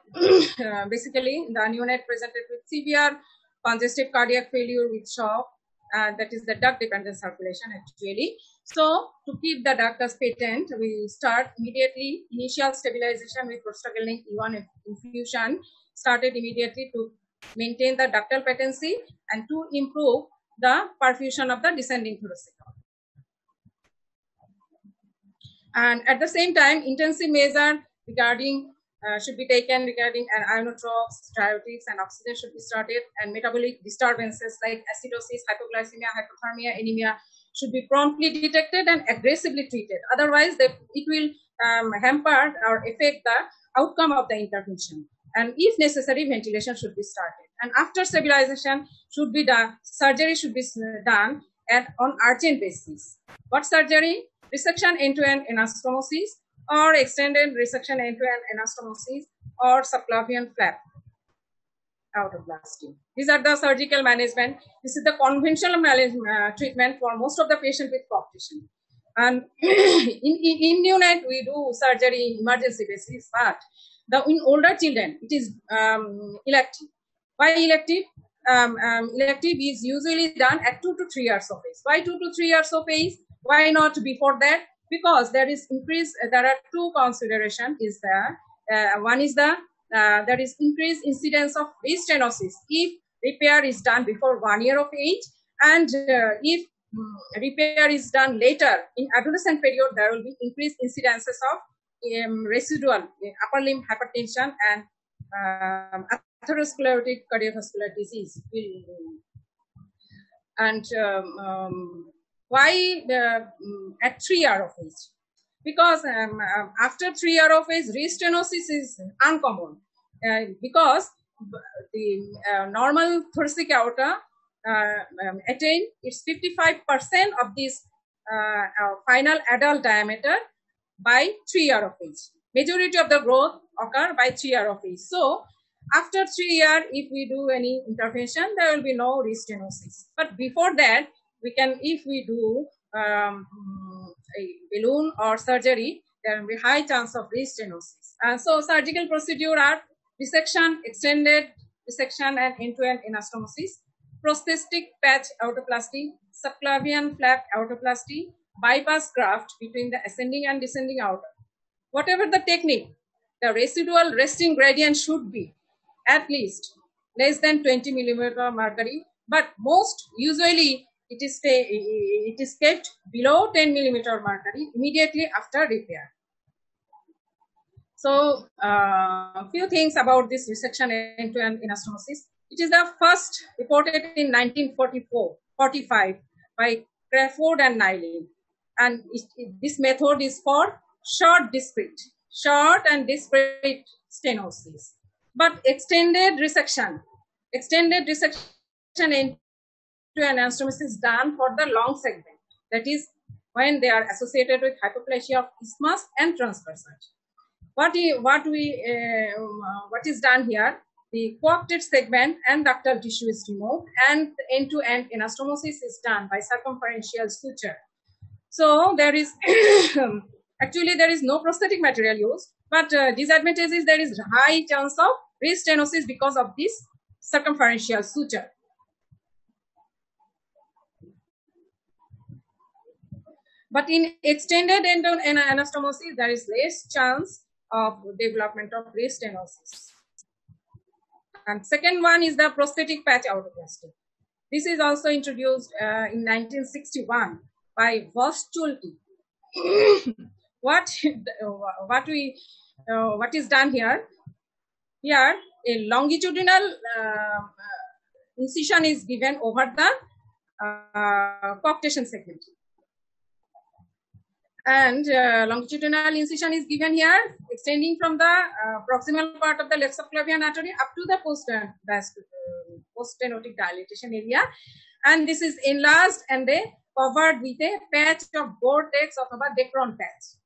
basically, the neonate presented with severe congestive cardiac failure with shock, that is the duct-dependent circulation actually. So, to keep the ductus patent, we start immediately initial stabilization with prostaglandin E1 infusion, started immediately to maintain the ductal patency and to improve the perfusion of the descending thoracic aorta. And at the same time, intensive measure regarding should be taken regarding an ionotropes, diuretics, and oxygen should be started, and metabolic disturbances like acidosis, hypoglycemia, hypothermia, anemia should be promptly detected and aggressively treated. Otherwise, it will hamper or affect the outcome of the intervention. And if necessary, ventilation should be started. And after stabilization should be done, surgery should be done on urgent basis. What surgery? Resection end-to-end anastomosis, or extended resection end-to-end anastomosis, or subclavian flap autoplasty. These are the surgical management. This is the conventional treatment for most of the patients with coarctation. And in neonate, we do surgery emergency basis, but in older children, it is elective. Why elective? Elective is usually done at 2 to 3 years of age. Why 2 to 3 years of age? Why not before that? Because there is increase. There are two considerations. Is there? One is there is increased incidence of restenosis if repair is done before 1 year of age, and if repair is done later in adolescent period, there will be increased incidences of residual upper limb hypertension and atherosclerotic cardiovascular disease. And why at 3 years of age? Because after 3 years of age, restenosis is uncommon because the normal thoracic aorta attain its 55% of this final adult diameter by 3 years of age. Majority of the growth occur by 3 years of age. So after 3 years, if we do any intervention, there will be no restenosis. But before that, we can, if we do a balloon or surgery, there will be high chance of restenosis. And so surgical procedure are resection, extended resection, and end-to-end anastomosis, prosthetic patch autoplasty, subclavian flap autoplasty, bypass graft between the ascending and descending aorta. Whatever the technique, the residual resting gradient should be at least less than 20 millimeter mercury, but most usually it is kept below 10 millimeter mercury immediately after repair. So a few things about this resection end-to-end anastomosis. It is the first reported in 1945 by Crawford and Niley, and this method is for short and discrete stenosis. But extended resection end-to-end anastomosis is done for the long segment. That is when they are associated with hypoplasia of isthmus and transverse arch. What is done here? The coarctate segment and ductal tissue is removed, and end-to-end anastomosis is done by circumferential suture. So there is actually there is no prosthetic material used, but disadvantage is there is high chance of restenosis because of this circumferential suture. But in extended end-to-end anastomosis, there is less chance of development of restenosis. And second one is the prosthetic patch autoplasty. This is also introduced in 1961 by Vostulti. What is done here? Here, a longitudinal incision is given over the coarctation segment. And longitudinal incision is given here, extending from the proximal part of the left subclavian artery up to the post-stenotic dilatation area. And this is enlarged and they covered with a patch of Gore-Tex or Dacron patch.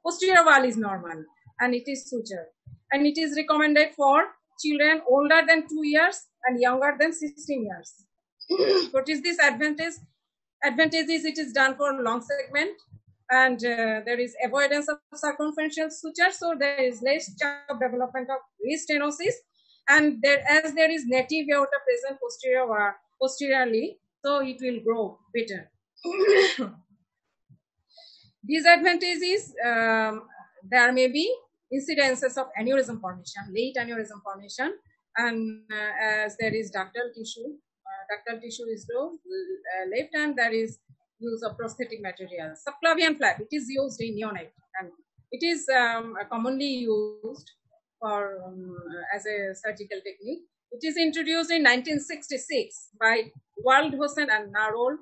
Posterior wall is normal and it is sutured. And it is recommended for children older than 2 years and younger than 16 years. What is this advantage? Advantage is it is done for long segment, and there is avoidance of circumferential suture, so there is less chance of development of restenosis, and as there is native aorta present posteriorly, so it will grow better. Disadvantage is there may be incidences of aneurysm formation, late aneurysm formation, and as there is ductal tissue is low left, and there is use of prosthetic material. Subclavian flap, it is used in neonate, and it is commonly used for as a surgical technique. It is introduced in 1966 by Waldhausen and Narold,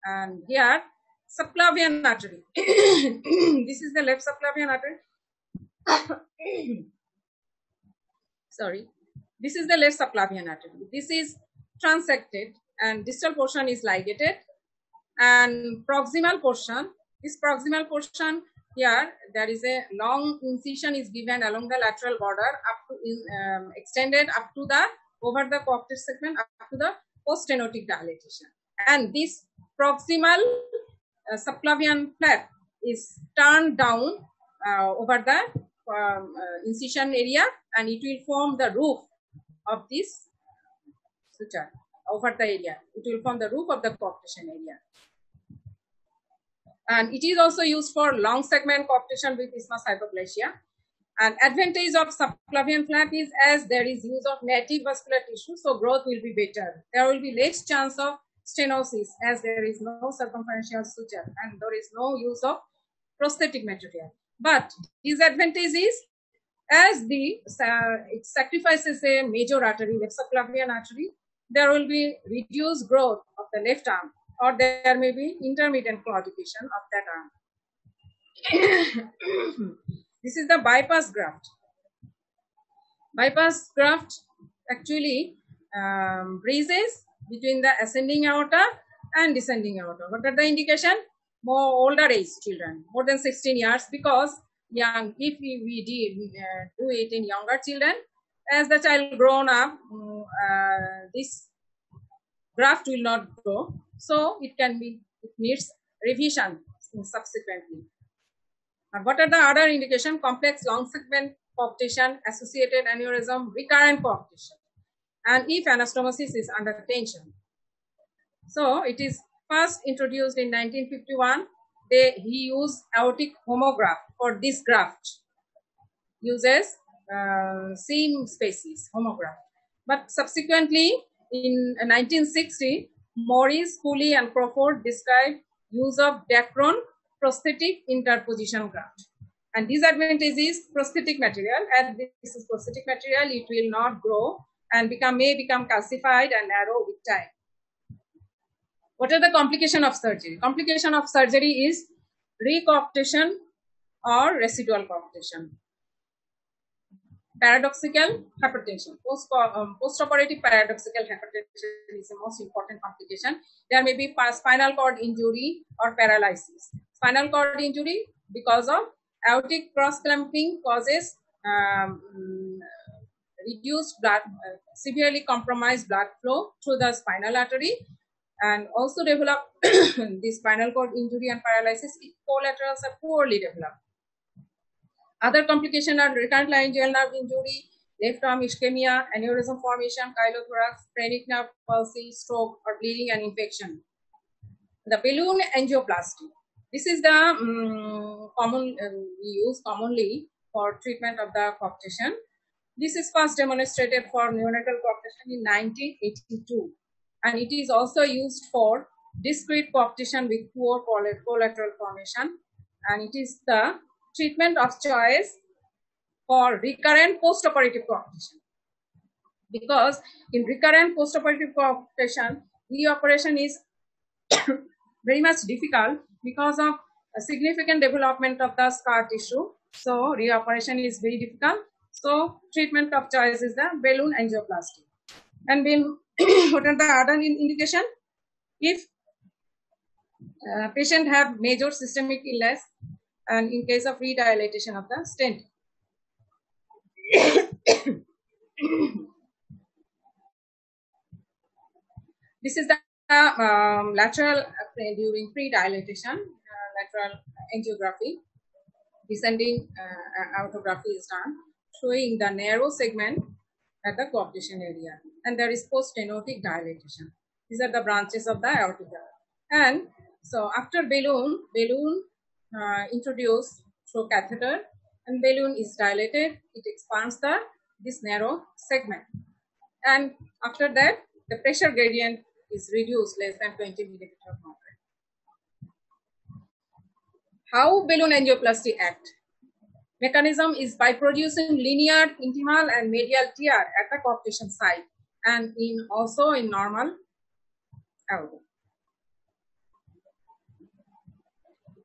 and here subclavian artery. This is the left subclavian artery. Sorry, this is the left subclavian artery. This is transected and distal portion is ligated, and proximal portion, this proximal portion here, there is a long incision is given along the lateral border up to extended up to the over the cocktail segment up to the post-stenotic dilatation, and this proximal subclavian flap is turned down over the incision area, and it will form the roof of this suture over the area. It will form the roof of the coaptation area. And it is also used for long segment coaptation with isthmus hypoplasia. And advantage of subclavian flap is as there is use of native vascular tissue, so growth will be better. There will be less chance of stenosis as there is no circumferential suture and there is no use of prosthetic material. But disadvantage is as it sacrifices a major artery, left subclavian artery, there will be reduced growth of the left arm, or there may be intermittent claudication of that arm. This is the bypass graft. Bypass graft actually bridges between the ascending aorta and descending aorta. What are the indication? More older age children, more than 16 years, because if we do it in younger children, as the child grown up, this graft will not grow. So it needs revision subsequently. And what are the other indication? Complex long segment coaptation, associated aneurysm, recurrent coaptation, and if anastomosis is under tension. So it is first introduced in 1951. He used aortic homograft for this graft. Uses seam species homograft. But subsequently in 1960, Morris, Cooley, and Crawford described use of Dacron prosthetic interposition graft. And disadvantage is prosthetic material. As this is prosthetic material, it will not grow and may become calcified and narrow with time. What are the complications of surgery? Complication of surgery is recoaptation or residual coaptation. Paradoxical hypertension. Postoperative paradoxical hypertension is the most important complication. There may be spinal cord injury or paralysis. Spinal cord injury because of aortic cross-clamping causes reduced blood, severely compromised blood flow through the spinal artery, and also develop the spinal cord injury and paralysis if collaterals are poorly developed. Other complications are recurrent laryngeal nerve injury, left arm ischemia, aneurysm formation, chylothorax, phrenic nerve palsy, stroke, or bleeding and infection. The balloon angioplasty. This is the common we use commonly for treatment of the coaptation. This is first demonstrated for neonatal coaptation in 1982, and it is also used for discrete coaptation with poor collateral formation, and it is the treatment of choice for recurrent postoperative coaptation. Because in recurrent postoperative coaptation, reoperation is very much difficult because of a significant development of the scar tissue. So reoperation is very difficult. So treatment of choice is the balloon angioplasty. And what are the other indication? If patient have major systemic illness, and in case of redilatation of the stent. This is the lateral during pre-dilatation, lateral angiography. Descending aortography is done, showing the narrow segment at the coaptation area, and there is post-stenotic dilatation. These are the branches of the aortic. And so after balloon introduced through catheter, and balloon is dilated, it expands this narrow segment, and after that the pressure gradient is reduced less than 20 millimeter of mercury. How balloon angioplasty act? Mechanism is by producing linear intimal and medial tear at the coaptation site and also in normal aorta.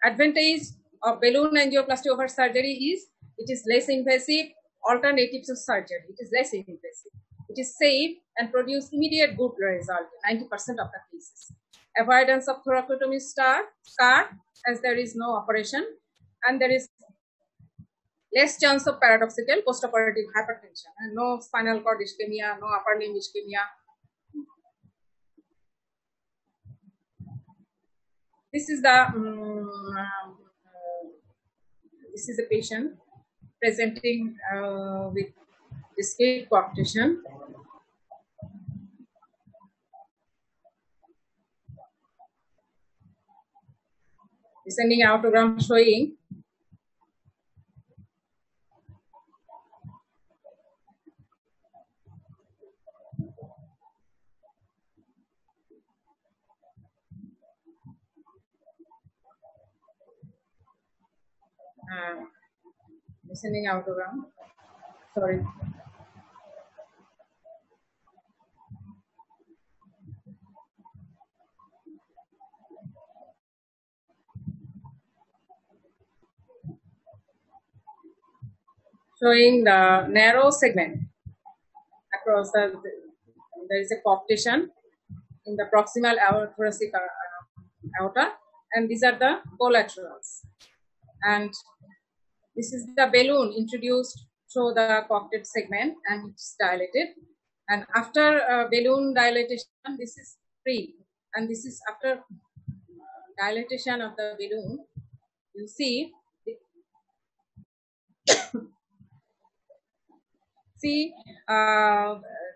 Advantage of balloon angioplasty over surgery is it is less invasive, alternative to surgery. It is less invasive. It is safe and produce immediate good result in 90% of the cases. Avoidance of thoracotomy scar as there is no operation, and there is less chance of paradoxical postoperative hypertension and no spinal cord ischemia, no upper limb ischemia. This is the this is a patient presenting with discrete coaptation. Descending aortogram showing descending aortogram. Sorry. Showing the narrow segment across the, there is a coaptation in the proximal thoracic aorta, and these are the collaterals. And this is the balloon introduced through the coapted segment and it's dilated. And after balloon dilatation, this is free. And this is after dilatation of the balloon. You see,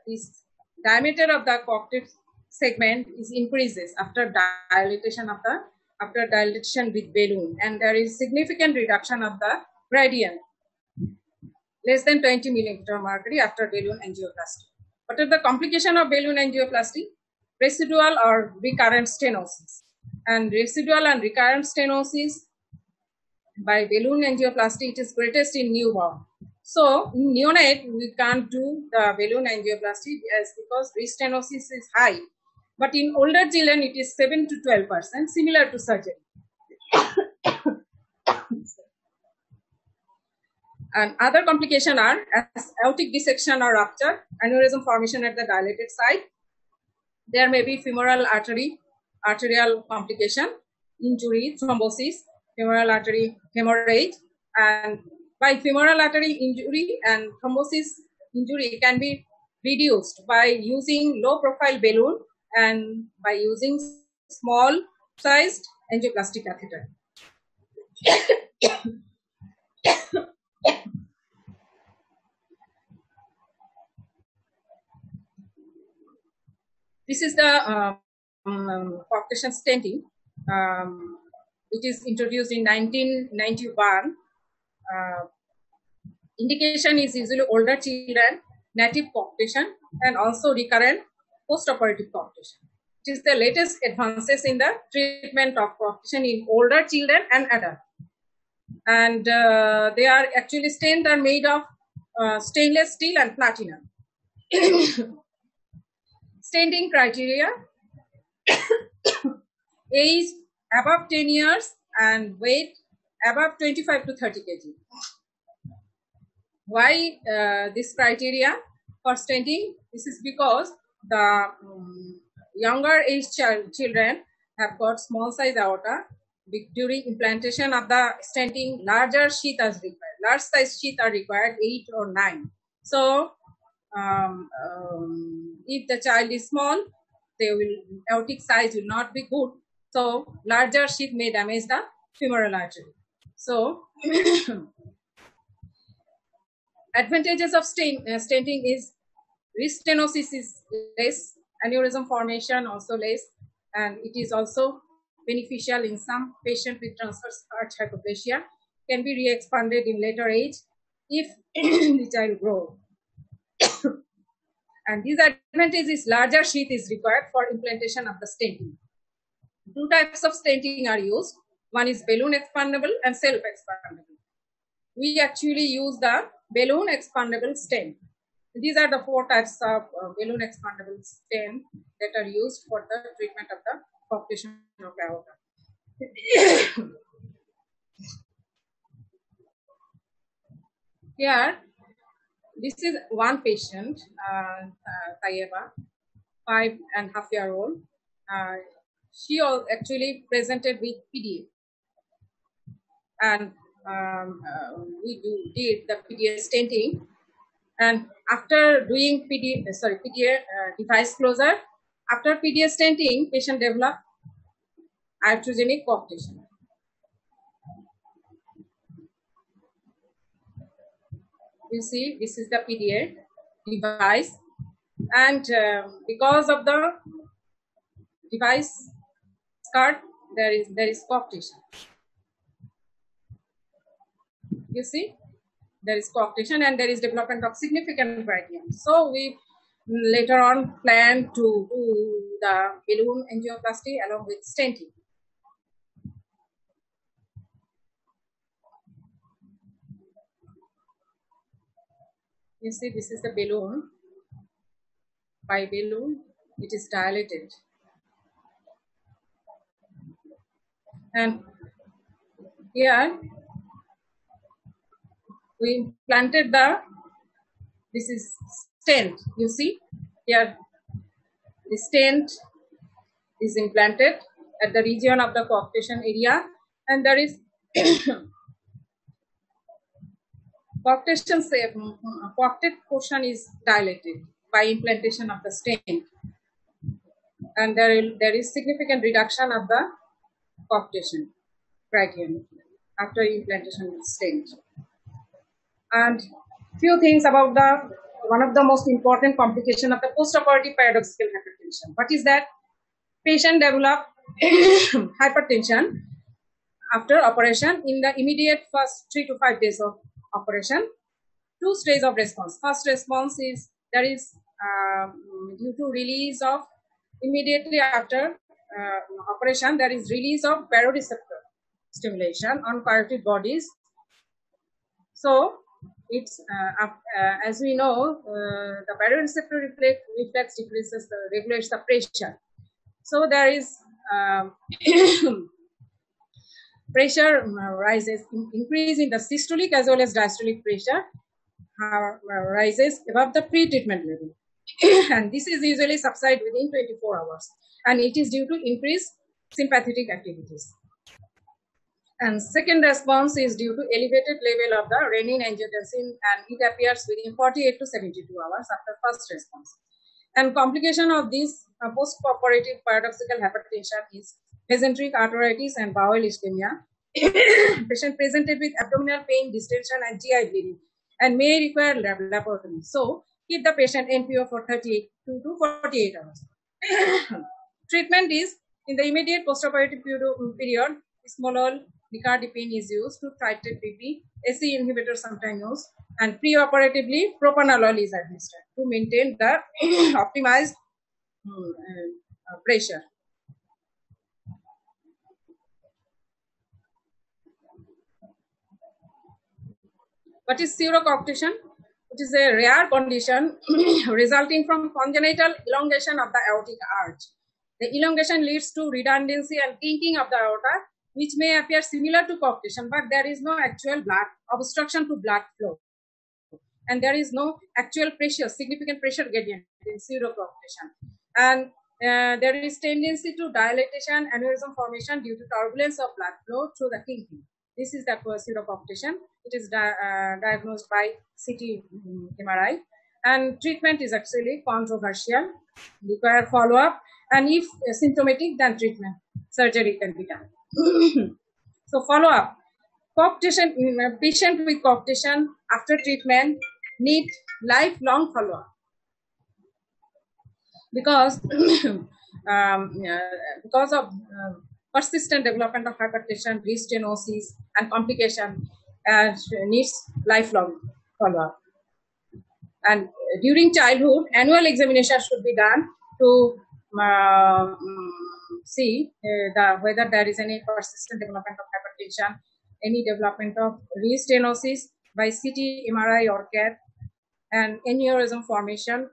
this diameter of the coapted segment is increases after dilatation of the with balloon, and there is significant reduction of the gradient, less than 20 millimeter mercury after balloon angioplasty. What are the complications of balloon angioplasty? Residual or recurrent stenosis. And residual and recurrent stenosis by balloon angioplasty, it is greatest in newborn. So in neonate, we can't do the balloon angioplasty because restenosis is high. But in older children, it is 7 to 12%, similar to surgery. And other complications are as aortic dissection or rupture, aneurysm formation at the dilated site. There may be femoral arterial complication, injury, thrombosis, femoral artery hemorrhage, and by femoral artery injury and thrombosis injury can be reduced by using low profile balloon and by using small sized angioplastic catheter. This is the coaptation stenting. It is introduced in 1991. Indication is usually older children, native coaptation, and also recurrent postoperative coaptation. It is the latest advances in the treatment of coaptation in older children and adults. And they are actually stents are made of stainless steel and platinum. Stenting criteria: age above 10 years and weight above 25 to 30 kg. Why this criteria for stenting? This is because the younger age children have got small size aorta. During implantation of the stenting, larger sheath is required. Large size sheath are required, 8 or 9. So if the child is small, aortic size will not be good. So larger sheath may damage the femoral artery. So advantages of stenting is restenosis is less, aneurysm formation also less, and it is also beneficial in some patients with transverse arch hypoplasia, can be re-expanded in later age if the child grows. And these advantages, larger sheath is required for implantation of the stenting. Two types of stenting are used. One is balloon expandable and self-expandable. we actually use the balloon expandable stent. These are the 4 types of balloon expandable stent that are used for the treatment of the coarctation of aorta. Here, this is one patient, Tayeba, 5.5-year-old. She actually presented with PDA, and we did the PDA stenting. And after doing PDA device closure, after PDA stenting, patient developed iatrogenic coarctation. You see, this is the PDA device, and because of the device skirt, there is coarctation. You see, there is coarctation and there is development of significant brachium. So we later on plan to do the balloon angioplasty along with stenting. You see, this is the balloon. By balloon, it is dilated. And here, we implanted this is stent. You see, here, the stent is implanted at the region of the coarctation area, and there is coarcted portion is dilated by implantation of the stent, and there is significant reduction of the coarctation brachium after implantation of stent. And few things about one of the most important complication of the postoperative paradoxical hypertension. What is that? Patient develop hypertension after operation in the immediate first 3 to 5 days of operation. 2 stages of response. First response is there is due to release of immediately after operation, there is release of baroreceptor stimulation on carotid bodies. So it's as we know, the baroreceptor reflex decreases regulates the pressure. So there is pressure rises, increase in the systolic as well as diastolic pressure rises above the pre-treatment level. And this is usually subside within 24 hours. And it is due to increased sympathetic activities. And second response is due to elevated level of the renin-angiotensin, and it appears within 48 to 72 hours after first response. And complication of this post-operative paradoxical hypertension is mesenteric arteritis and bowel ischemia. Patient presented with abdominal pain, distension, and GI bleeding, and may require laparotomy. So keep the patient NPO for 32 to 48 hours. Treatment is in the immediate postoperative period. Smolol nicardipine is used to titrate BP. SE inhibitor sometimes used, and preoperatively propanolol is administered to maintain the optimized pressure. What is pseudocoarctation? It is a rare condition resulting from congenital elongation of the aortic arch. The elongation leads to redundancy and kinking of the aorta, which may appear similar to coarctation, but there is no actual blood obstruction to blood flow, and there is no actual pressure, significant pressure gradient in pseudocoarctation. And there is tendency to dilatation, aneurysm formation due to turbulence of blood flow through the kinking. This is the pseudocoarctation. It is diagnosed by CT MRI, and treatment is actually controversial, require follow-up, and if symptomatic, then treatment, surgery can be done. So follow-up, coarctation, patient with coarctation after treatment need lifelong follow-up, because of persistent development of hypertension, restenosis, and complication, needs lifelong follow-up. And during childhood, annual examination should be done to see whether there is any persistent development of hypertension any development of restenosis by CT, MRI, or CAT, and aneurysm formation.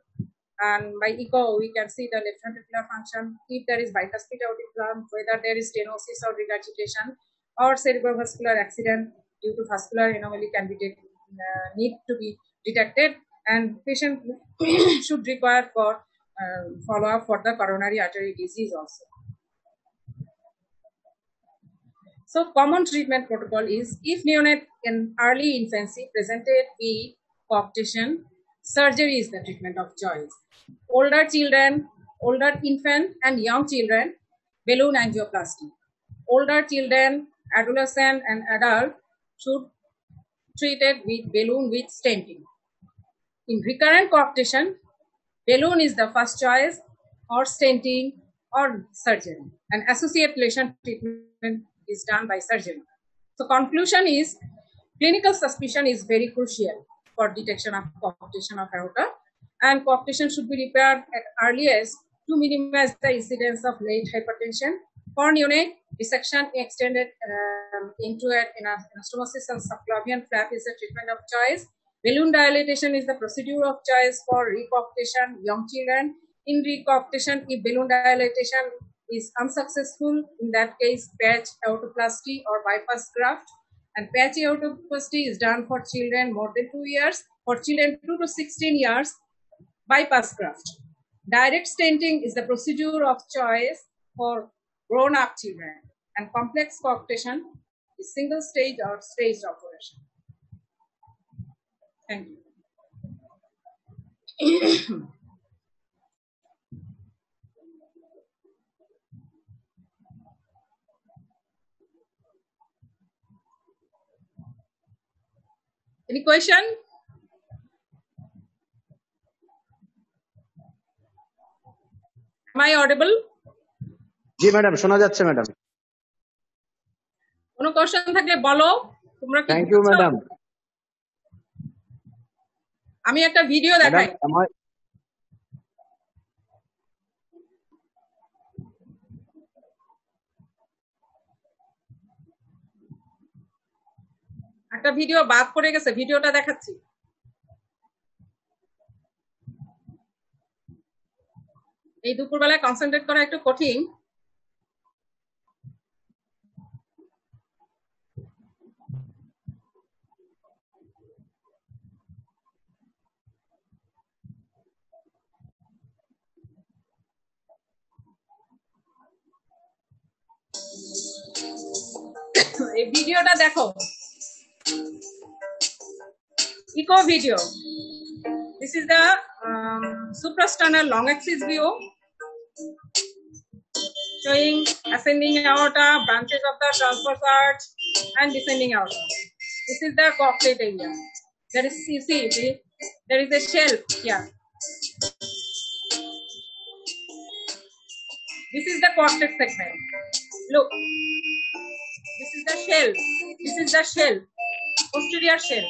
And by echo, we can see the left ventricular function, if there is bicuspid auditogram, whether there is stenosis or regurgitation, or cerebrovascular accident due to vascular anomaly can be need to be detected, and patient should require for follow-up for the coronary artery disease also. So common treatment protocol is, if neonate in early infancy presented with coarctation, surgery is the treatment of choice. Older children, older infant and young children, balloon angioplasty. Older children, adolescent and adult should treated with balloon with stenting. In recurrent coarctation, balloon is the first choice, or stenting or surgery. And associate lesion treatment is done by surgery. So conclusion is, clinical suspicion is very crucial for detection of coarctation of aorta, and coarctation should be repaired at earliest to minimize the incidence of late hypertension. For neonate, dissection extended into an anastomosis and subclavian flap is the treatment of choice. Balloon dilatation is the procedure of choice for recoarctation young children. In recoarctation, if balloon dilatation is unsuccessful, in that case, patch aortoplasty or bypass graft. And patch aortoplasty is done for children more than 2 years. For children 2 to 16 years, bypass graft. Direct stenting is the procedure of choice for grown-up children. And complex coarctation is single stage or staged operation. Thank you. Any question? Am I audible? G madam, শোনা যাচ্ছে madam. কোনো question থাকলে বলো। তোমরা কি thank you madam. আমি একটা video দেখাই। একটা ভিডিও বাদ পড়ে গেছে, ভিডিওটা দেখাচ্ছি। এই দুপুরবেলায় কনসেন্ট্রেট করা একটু কঠিন। এই ভিডিওটা দেখো, echo video. This is the suprasternal long axis view showing ascending aorta, branches of the transverse arch, and descending aorta. This is the coarctate area. There is, you see, there is a shelf here. This is the coarctate segment. Look, this is the shell. This is the shell, posterior shell.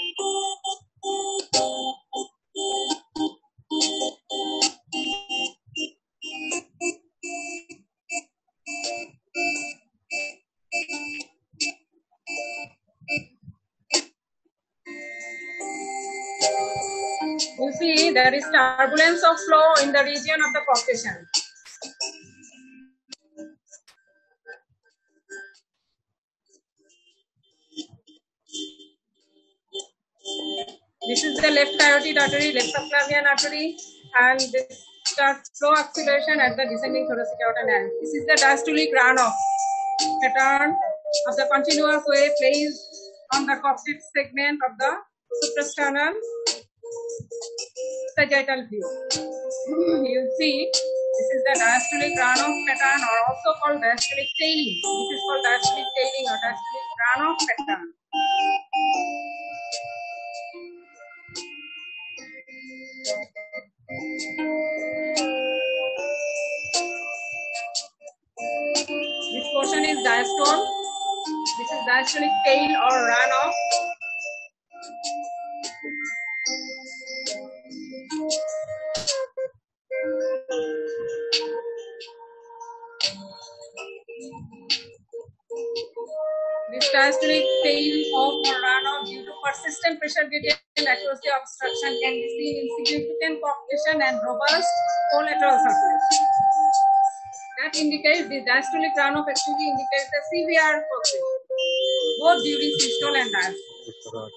You see, there is turbulence of flow in the region of the coarctation. This is the left carotid artery, left subclavian artery, and this starts flow acceleration at the descending thoracic aorta end. This is the diastolic runoff pattern of the continuous way placed on the coarctate segment of the suprasternal sagittal view. You see, this is the diastolic runoff pattern, or also called diastolic tailing. This is called diastolic tailing or diastolic runoff pattern. This portion is diastole. This is diastolic tail or runoff. This diastolic tail of or runoff due to persistent pressure gradient across the obstruction can be seen in significant coagulation and robust collateral circulation. That indicates the diastolic runoff actually indicates the severe coagulation, both during systole and diastole.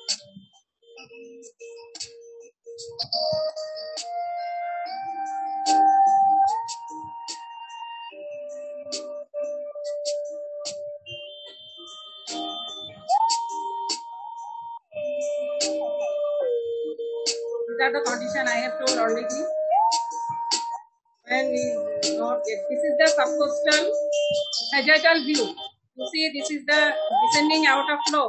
These are the condition I have told already. And this is the subcostal sagittal view. You see, this is the descending outer flow.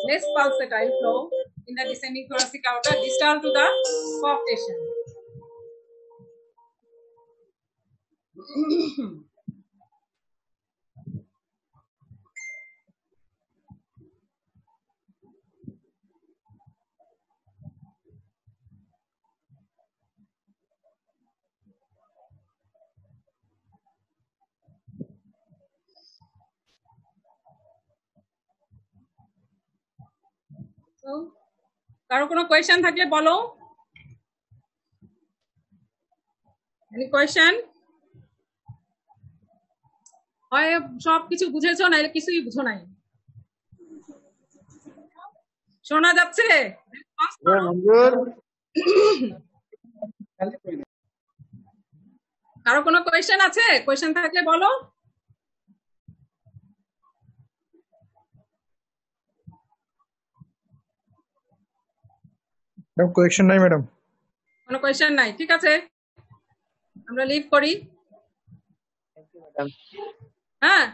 Less pulsatile flow in the descending thoracic outer, distal to the coarctation. So, কারো কোনো question থাকলে বলো। Any question? হয় সব কিছু বুঝেছো না কিছুই বুঝো নাই। শোনা যাচ্ছে? কারো কোনো কোয়েশ্চেন আছে? কোয়েশ্চেন থাকলে বলো। কোয়েশ্চেন নাই ম্যাডাম। কোনো কোয়েশ্চেন নাই, ঠিক আছে, আমরা লিভ করি। হ্যাঁ।